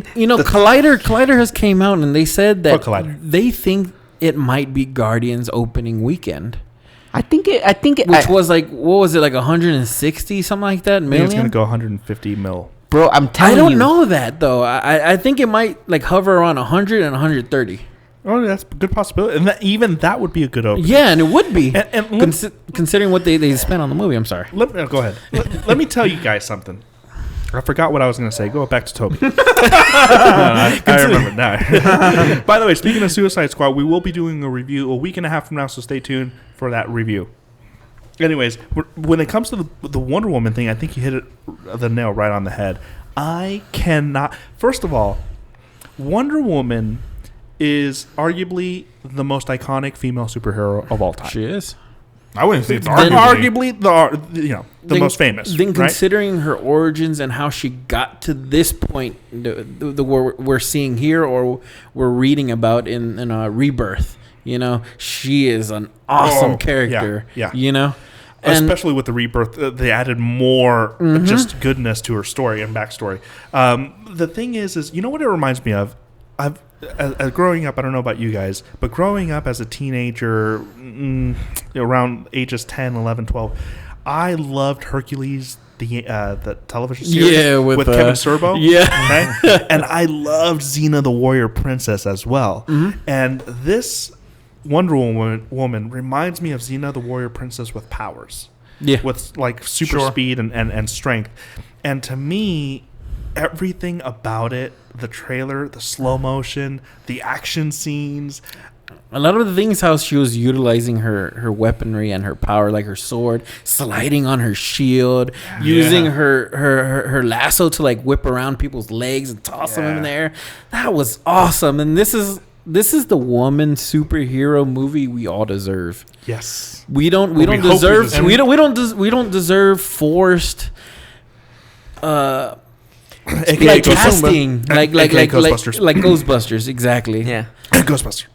Collider has came out and they said that Fuck Collider. they think it might be Guardians opening weekend, I think it. which was like, what was it, like 160 something like that I think it's going to million? go 150 mil. bro. I'm I telling you. don't know that though. I think it might like hover around 100 and 130. Oh, that's a good possibility. And even that would be a good opening. Yeah, and it would be And let, considering what they spent on the movie. I'm sorry. go ahead. Let me tell you guys something. I forgot what I was going to say. Go back to Toby. I remember now. By the way, speaking of Suicide Squad, we will be doing a review a week and a half from now, so stay tuned for that review. Anyways, when it comes to the Wonder Woman thing, I think you hit the nail right on the head. I cannot... First of all, Wonder Woman is arguably the most iconic female superhero of all time. She is. I wouldn't say it's Then- arguably. the most famous. Then right? considering her origins and how she got to this point, the we're seeing here or we're reading about in Rebirth, she is an awesome character. yeah. And Especially with the Rebirth, they added more just goodness to her story and backstory. The thing is you know what it reminds me of? Growing up, I don't know about you guys, but growing up as a teenager, around ages 10, 11, 12, I loved Hercules, the television series, with Kevin Sorbo. Yeah. Okay? And I loved Xena the Warrior Princess as well. And this Wonder Woman reminds me of Xena the Warrior Princess with powers. Yeah. With like super speed and strength. And to me, everything about it, the trailer, the slow motion, the action scenes, a lot of the things how she was utilizing her weaponry and her power, like her sword, sliding on her shield, using her lasso to like whip around people's legs and toss them in the air. That was awesome. And this is this is the woman superhero movie we all deserve. Yes. We don't deserve forced like casting like Ghostbusters, exactly. Yeah. Ghostbusters.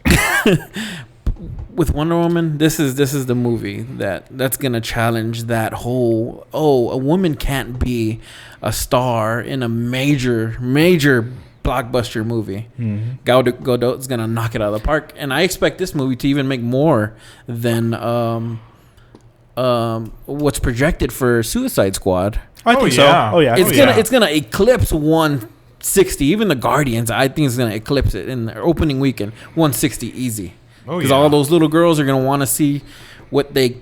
With Wonder Woman, this is the movie that's gonna challenge that whole a woman can't be a star in a major blockbuster movie. Gal Gadot's gonna knock it out of the park, and I expect this movie to even make more than what's projected for Suicide Squad. I think so. Oh yeah. It's gonna eclipse 160. Even the Guardians, I think, is gonna eclipse it in their opening weekend. 160 easy. Because all those little girls are gonna want to see what they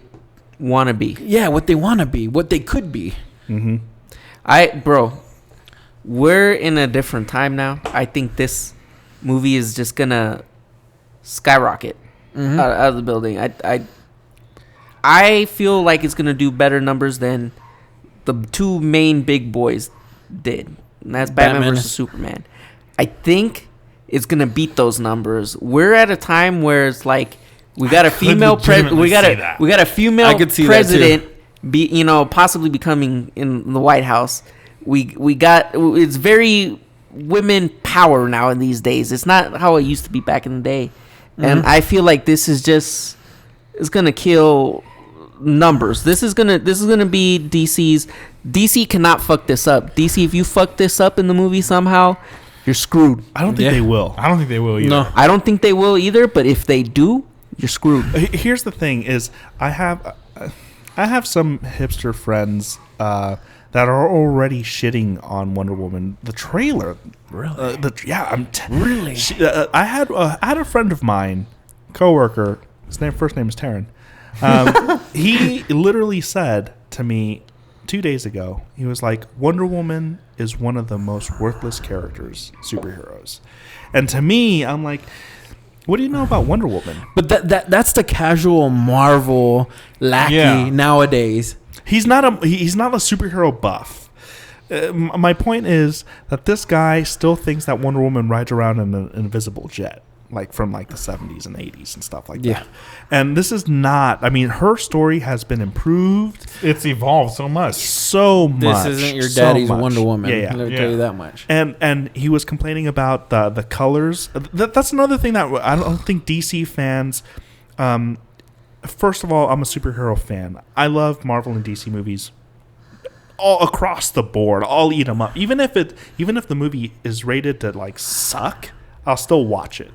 want to be. Yeah, what they want to be, what they could be. Bro, we're in a different time now. I think this movie is just gonna skyrocket out of the building. I feel like it's gonna do better numbers than the two main big boys did, and that's Batman versus Superman. I think it's gonna beat those numbers. We're at a time where it's like we got a female president. We got a female president. Possibly becoming in the White House. We got it's very women power now in these days. It's not how it used to be back in the day, and I feel like this is just it's gonna kill numbers. This is gonna be DC's. DC cannot fuck this up. DC, if you fuck this up in the movie somehow, you're screwed. I don't think they will. I don't think they will either. No, I don't think they will either. But if they do, you're screwed. Here's the thing: is I have some hipster friends that are already shitting on Wonder Woman. The trailer, really? Really. I had a friend of mine, coworker. His first name is Taryn. He literally said to me 2 days ago, he was like, Wonder Woman is one of the most worthless superheroes. And to me, I'm like, what do you know about Wonder Woman? But that's the casual Marvel lackey nowadays. He's not a superhero buff. My point is that this guy still thinks that Wonder Woman rides around in an invisible jet, like from like the 70s and 80s and stuff like that. And this is not. I mean, her story has been improved. It's evolved so much. This isn't your daddy's Wonder Woman. Let me tell you that much. And he was complaining about the colors. That's another thing that I don't think DC fans. First of all, I'm a superhero fan. I love Marvel and DC movies all across the board. I'll eat them up, even if the movie is rated to like suck. I'll still watch it.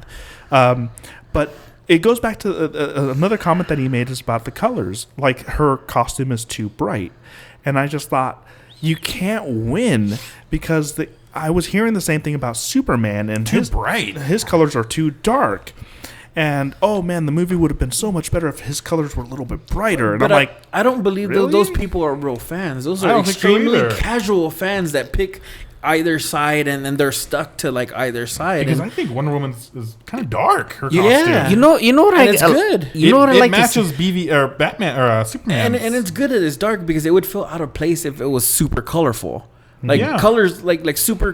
But it goes back to another comment that he made is about the colors. Like, her costume is too bright. And I just thought, you can't win because I was hearing the same thing about Superman. And too bright. His colors are too dark. And, oh, man, the movie would have been so much better if his colors were a little bit brighter. And I'm I don't believe really? those people are real fans. Those are extremely casual fans that pick either side, and then they're stuck to like either side. Because I think Wonder Woman is kind of dark. Her yeah, costume. you know what? It's good. You know what I like? It matches BV or Batman or Superman, and it's good that it's dark because it would feel out of place if it was super colorful. Like colors, like super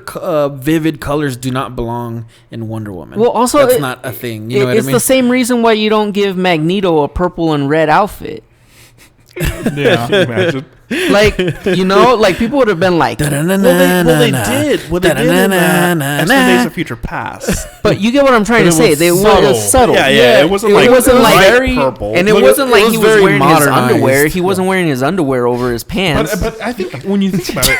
vivid colors, do not belong in Wonder Woman. Well, also that's not a thing. You know what I mean? It's the same reason why you don't give Magneto a purple and red outfit. Yeah, imagine. Like, like people would have been like, they did in X-Men Days of Future Past. But you get what I'm trying to say. It was subtle. Yeah. It wasn't like very purple. And it wasn't like he was wearing his underwear. He wasn't wearing his underwear over his pants. But I think when you think about it,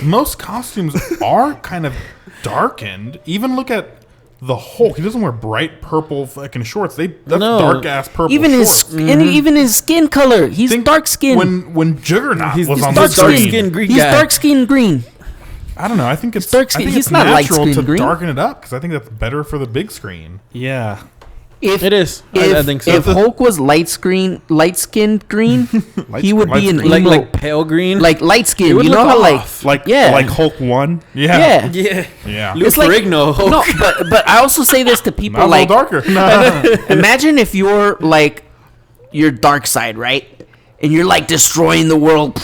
most costumes are kind of darkened. Even look at the Hulk. He doesn't wear bright purple fucking shorts. That's dark ass purple. Even shorts. Even his skin color. He's dark skinned. When Juggernaut was on dark the screen, skin green. He's dark skinned green. I don't know. I think it's dark skin. He's not natural light to green. darken it up because I think that's better for the big screen. Yeah. It is. I think so. If Hulk was light skinned green, he would be an emo, like pale green, like light skin. You know how like Hulk 1. Yeah. It's like Ferrigno Hulk. No, but I also say this to people not like darker. Imagine if you're like your dark side, right? And you're like destroying the world.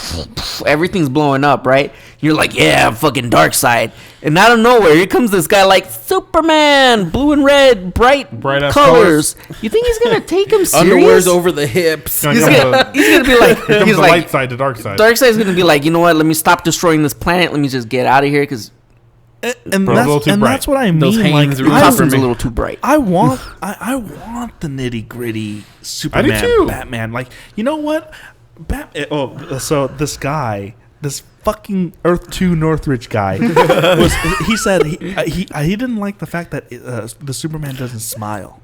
Everything's blowing up, right? You're like, yeah, fucking Darkseid. And out of nowhere, here comes this guy like Superman, blue and red, bright ass colors. You think he's gonna take him serious? Underwear's over the hips. He's gonna be like, he's the light side to dark side. Darkseid's gonna be like, you know what? Let me stop destroying this planet. Let me just get out of here because And that's what I mean. Those hangings like, costume's a little too bright. I want the nitty gritty Superman, I do too. Batman. Like, you know what? So this guy, this fucking Earth 2 Northridge guy, he said he didn't like the fact that the Superman doesn't smile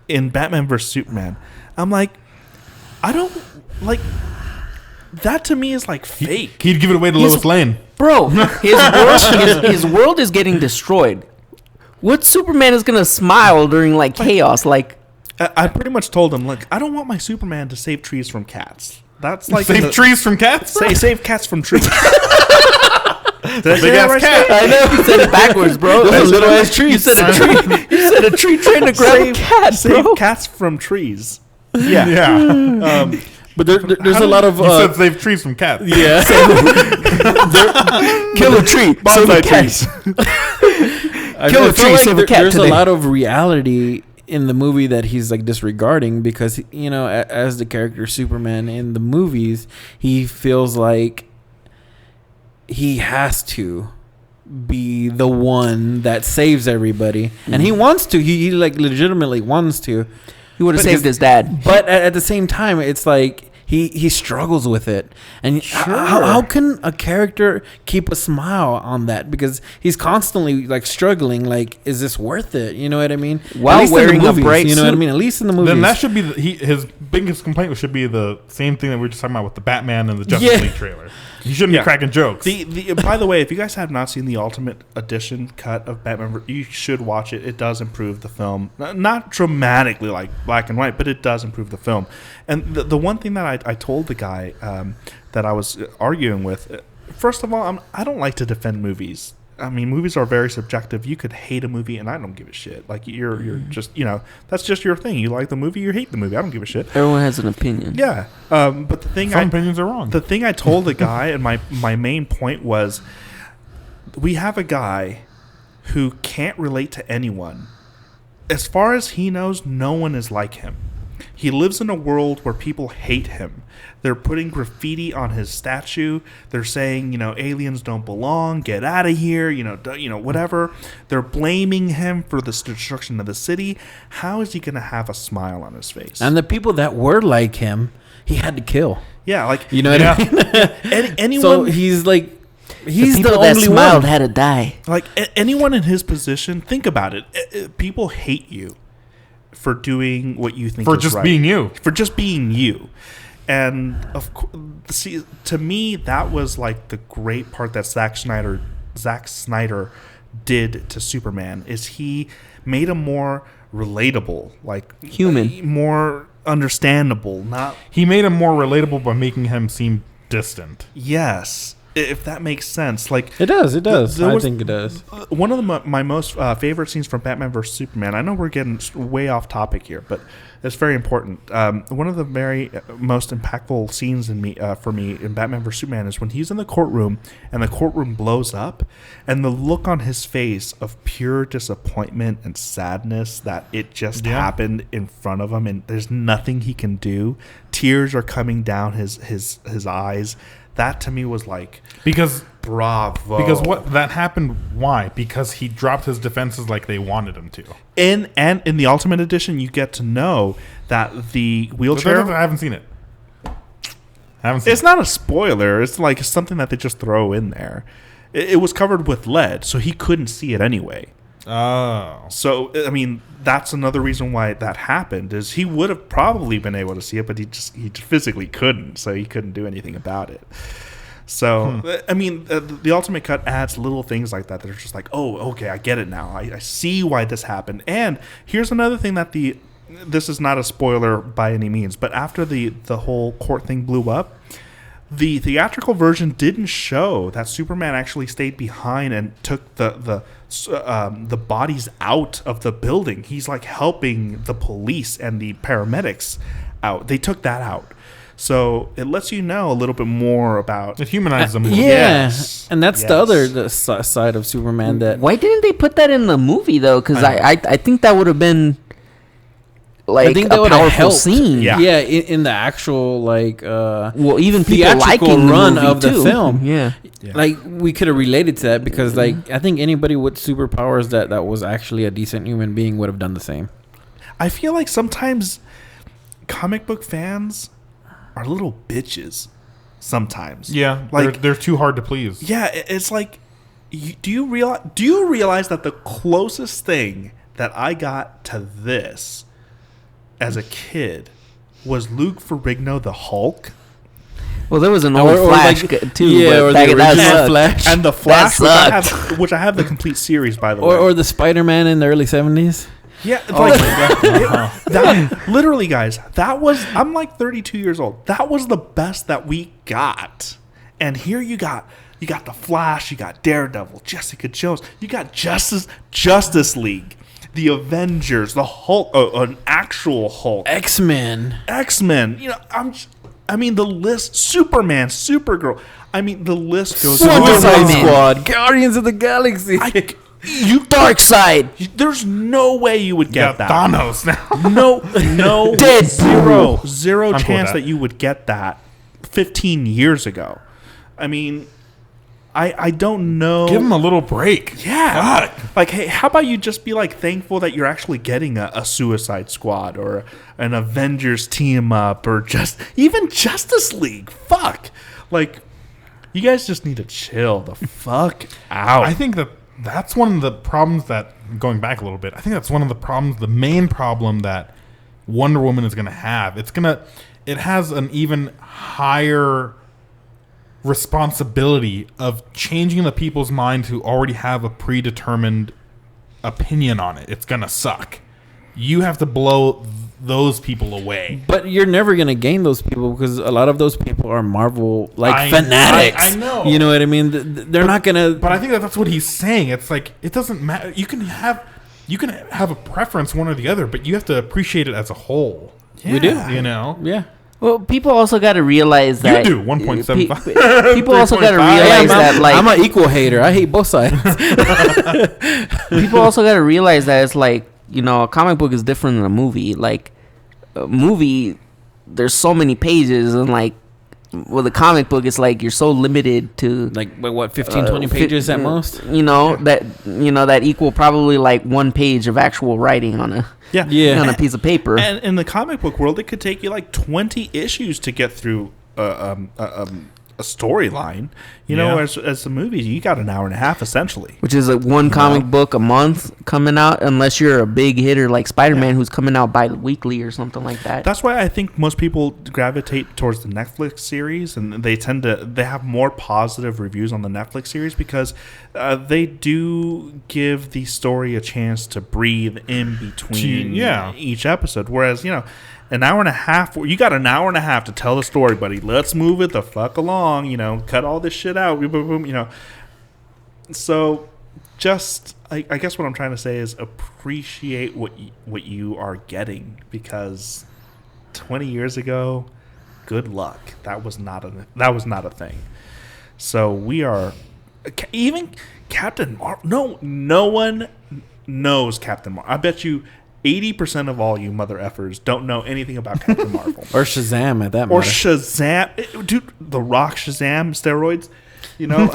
in Batman vs Superman. I'm like, I don't like that. To me is like fake. He'd give it away to Lois Lane. Bro, his world is getting destroyed. What Superman is gonna smile during like chaos? Like, I pretty much told him, look, I don't want my Superman to save trees from cats. That's like Save trees from cats? Save cats from trees. Did I Big say that ass right? cat. I know you said it backwards, bro. Those little ass trees. You said a tree. You said a tree trying to grab a cat, Save bro. cats from trees. Yeah. Yeah. But there's a lot of You said save trees from cats. yeah. Kill a tree. Save a cat. Kill a tree, save a cat There's today. a lot of reality in the movie that he's like disregarding because, you know, as the character Superman in the movies, he feels like he has to be the one that saves everybody, and he wants to. He like legitimately wants to. He would have saved his dad. But at the same time, it's like he struggles with it. And how can a character keep a smile on that? Because he's constantly like struggling. Like, is this worth it? You know what I mean? While At least in the wearing a movies, bright you know what I suit. mean? At least in the movies. Then that should be his biggest complaint should be the same thing that we were just talking about with the Batman and the Justice League trailer. He shouldn't be cracking jokes. By the way, if you guys have not seen the Ultimate Edition cut of Batman, you should watch it. It does improve the film. Not dramatically like black and white, but it does improve the film. And the one thing that I told the guy that I was arguing with, first of all, I don't like to defend movies. I mean, movies are very subjective. You could hate a movie, and I don't give a shit. Like, you're just, you know, that's just your thing. You like the movie, you hate the movie. I don't give a shit. Everyone has an opinion. Yeah. But the thing Some opinions are wrong. The thing I told the guy, and my main point was, we have a guy who can't relate to anyone. As far as he knows, no one is like him. He lives in a world where people hate him. They're putting graffiti on his statue. They're saying, you know, aliens don't belong. Get out of here. You know, whatever. They're blaming him for the destruction of the city. How is he going to have a smile on his face? and the people that were like him, he had to kill. Yeah, like, You know what I mean? anyone. So he's like, he's the the, people that only smiled one. had to die. Like, anyone in his position, think about it. People hate you for doing what you think for is just right. being you. For just being you. And of course, see, to me, that was like the great part that Zack Snyder did to Superman, is he made him more relatable, like Human. more understandable. Not He made him more relatable by making him seem distant. yes, if that makes sense. Like, It does. It does. There I was- think it does. one of my most favorite scenes from Batman vs Superman. I know we're getting way off topic here, but it's very important. One of the very most impactful scenes for me in Batman vs Superman is when he's in the courtroom and the courtroom blows up, and the look on his face of pure disappointment and sadness that it just happened in front of him, and there's nothing he can do. Tears are coming down his eyes. That to me was like, Because bravo. what that happened, why? Because he dropped his defenses like they wanted him to. In the Ultimate Edition, you get to know that the wheelchair. I haven't seen it. Haven't seen It's not a spoiler. It's like something that they just throw in there. It was covered with lead, so he couldn't see it anyway. Oh. So I mean, that's another reason why that happened. Is he would have probably been able to see it, but he physically couldn't. So he couldn't do anything about it. So I mean, the Ultimate Cut adds little things like that that are just like, oh, okay, I get it now. I see why this happened. And here's another thing that this is not a spoiler by any means, but after the whole court thing blew up, the theatrical version didn't show that Superman actually stayed behind and took the bodies out of the building. He's like helping the police and the paramedics out. They took that out. So it lets you know a little bit more about. It humanizes them. Yes. And that's the side of Superman that. Why didn't they put that in the movie though? Because I think that would have been like I think that a would have powerful helped. scene. Yeah, in the actual Well, even people theatrical liking the run movie of the too. film. Yeah. Like we could have related to that because like I think anybody with superpowers that was actually a decent human being would have done the same. I feel like sometimes comic book fans are little bitches. Sometimes, Yeah, like they're too hard to please. yeah, it's like, do you realize that the closest thing that I got to this as a kid was Luke Ferrigno the Hulk. Well, there was an old Flash too. Yeah, or the original Flash. And the Flash, which I have the complete series, by the way. Or the Spider-Man in the early 70s. Yeah, that literally, guys. That was. I'm like 32 years old. That was the best that we got. And here you got the Flash, you got Daredevil, Jessica Jones, you got Justice League, the Avengers, the Hulk, an actual Hulk, X-Men. You know, I mean, the list. Superman, Supergirl. I mean, the list goes on. Suicide Squad, Guardians of the Galaxy. Dark Side. There's no way you would get that. Thanos now. No, Dead. Zero I'm cool chance with that you would get that 15 years ago. I mean, I don't know. Give him a little break. Yeah. Fuck. Like, hey, how about you just be like thankful that you're actually getting a Suicide Squad or an Avengers team up or just even Justice League? Fuck. Like, you guys just need to chill the fuck out. I think that's one of the problems that, going back a little bit, I think that's one of the problems, the main problem that Wonder Woman is going to have. It has an even higher responsibility of changing the people's mind who already have a predetermined opinion on it. It's going to suck. You have to blow those people away. But you're never going to gain those people because a lot of those people are Marvel fanatics. I know. You know what I mean? They're not going to. But I think that's what he's saying. It's like, it doesn't matter. You can have a preference one or the other, but you have to appreciate it as a whole. We do. You know? Yeah. Well, people also got to realize that You do 1.75. People also got to realize that, like, I'm an equal hater. I hate both sides. people also got to realize that it's like, you know, a comic book is different than a movie. Like, a movie, there's so many pages, and like, with a comic book, it's like you're so limited to Like, what, 15, 20 pages at most? You know, that equal probably like one page of actual writing on a on a piece of paper. And in the comic book world, it could take you like 20 issues to get through a storyline. You know, as the movies, you got an hour and a half essentially. Which is like one comic book a month coming out, unless you're a big hitter like Spider-Man, who's coming out bi-weekly or something like that. That's why I think most people gravitate towards the Netflix series, and they have more positive reviews on the Netflix series because they do give the story a chance to breathe in between each episode. Whereas, you know, an hour and a half, you got an hour and a half to tell the story, buddy. Let's move it the fuck along, you know, cut all this shit out, you know. So just, I guess what I'm trying to say is appreciate what you are getting, because 20 years ago, good luck. That was not a thing. So we are, even Captain Marvel, no one knows Captain Marvel. I bet you 80% of all you mother effers don't know anything about Captain Marvel. Or Shazam at that Or matter. Shazam. Dude, The Rock Shazam steroids. You know?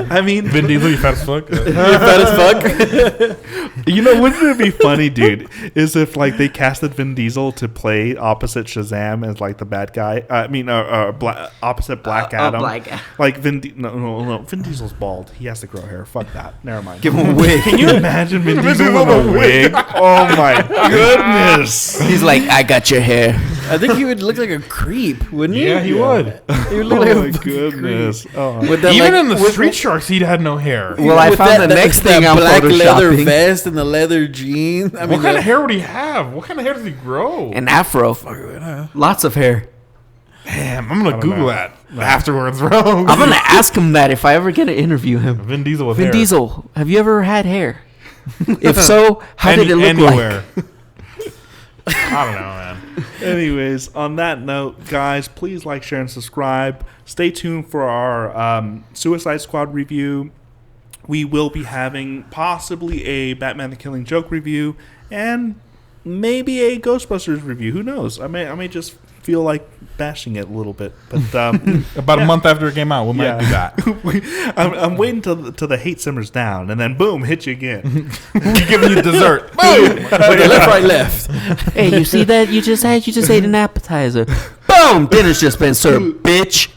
I mean... Vin Diesel, you fat as fuck. You fat as fuck. You know, wouldn't it be funny, dude, is if, like, they casted Vin Diesel to play opposite Shazam as, like, the bad guy. Opposite Black Adam. Like, Vin Diesel's bald. He has to grow hair. Fuck that. Never mind. Give him a wig. Can you imagine Vin Diesel with a wig? Oh, my goodness. He's like, I got your hair. I think he would look like a creep, wouldn't he? Yeah, he would. He would look Oh, like my a goodness. Oh. With that, Even like, in the with- Street Sharks, he had no hair. Well, I with found the next thing I'm black leather photoshopping. vest and the leather jeans. I mean, What kind of hair would he have? What kind of hair does he grow? An afro. Lots of hair. Damn, I'm gonna Google know. that afterwards, bro. I'm going to ask him that if I ever get to interview him. Vin Diesel with Vin hair. Diesel, have you ever had hair? If so, how did it look Anywhere. like? I don't know, man. Anyways, on that note, guys, please like, share, and subscribe. Stay tuned for our Suicide Squad review. We will be having possibly a Batman the Killing Joke review and maybe a Ghostbusters review. Who knows? I may just feel like bashing it a little bit. But about a month after it came out, we might do that. I'm waiting till the hate simmers down, and then boom, hit you again. We're giving you dessert. Boom! Left, right, left. Hey, you see that? You just ate an appetizer. Boom! Dinner's just been served, bitch.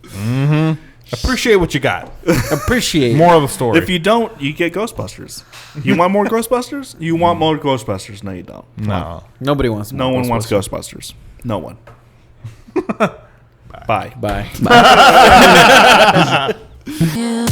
Mm-hmm. Appreciate what you got. Appreciate. More of the story. If you don't, you get Ghostbusters. You want more Ghostbusters? You want more Ghostbusters? No, you don't. No. Nobody wants. No one wants Ghostbusters. No one. Bye. Bye. Yeah.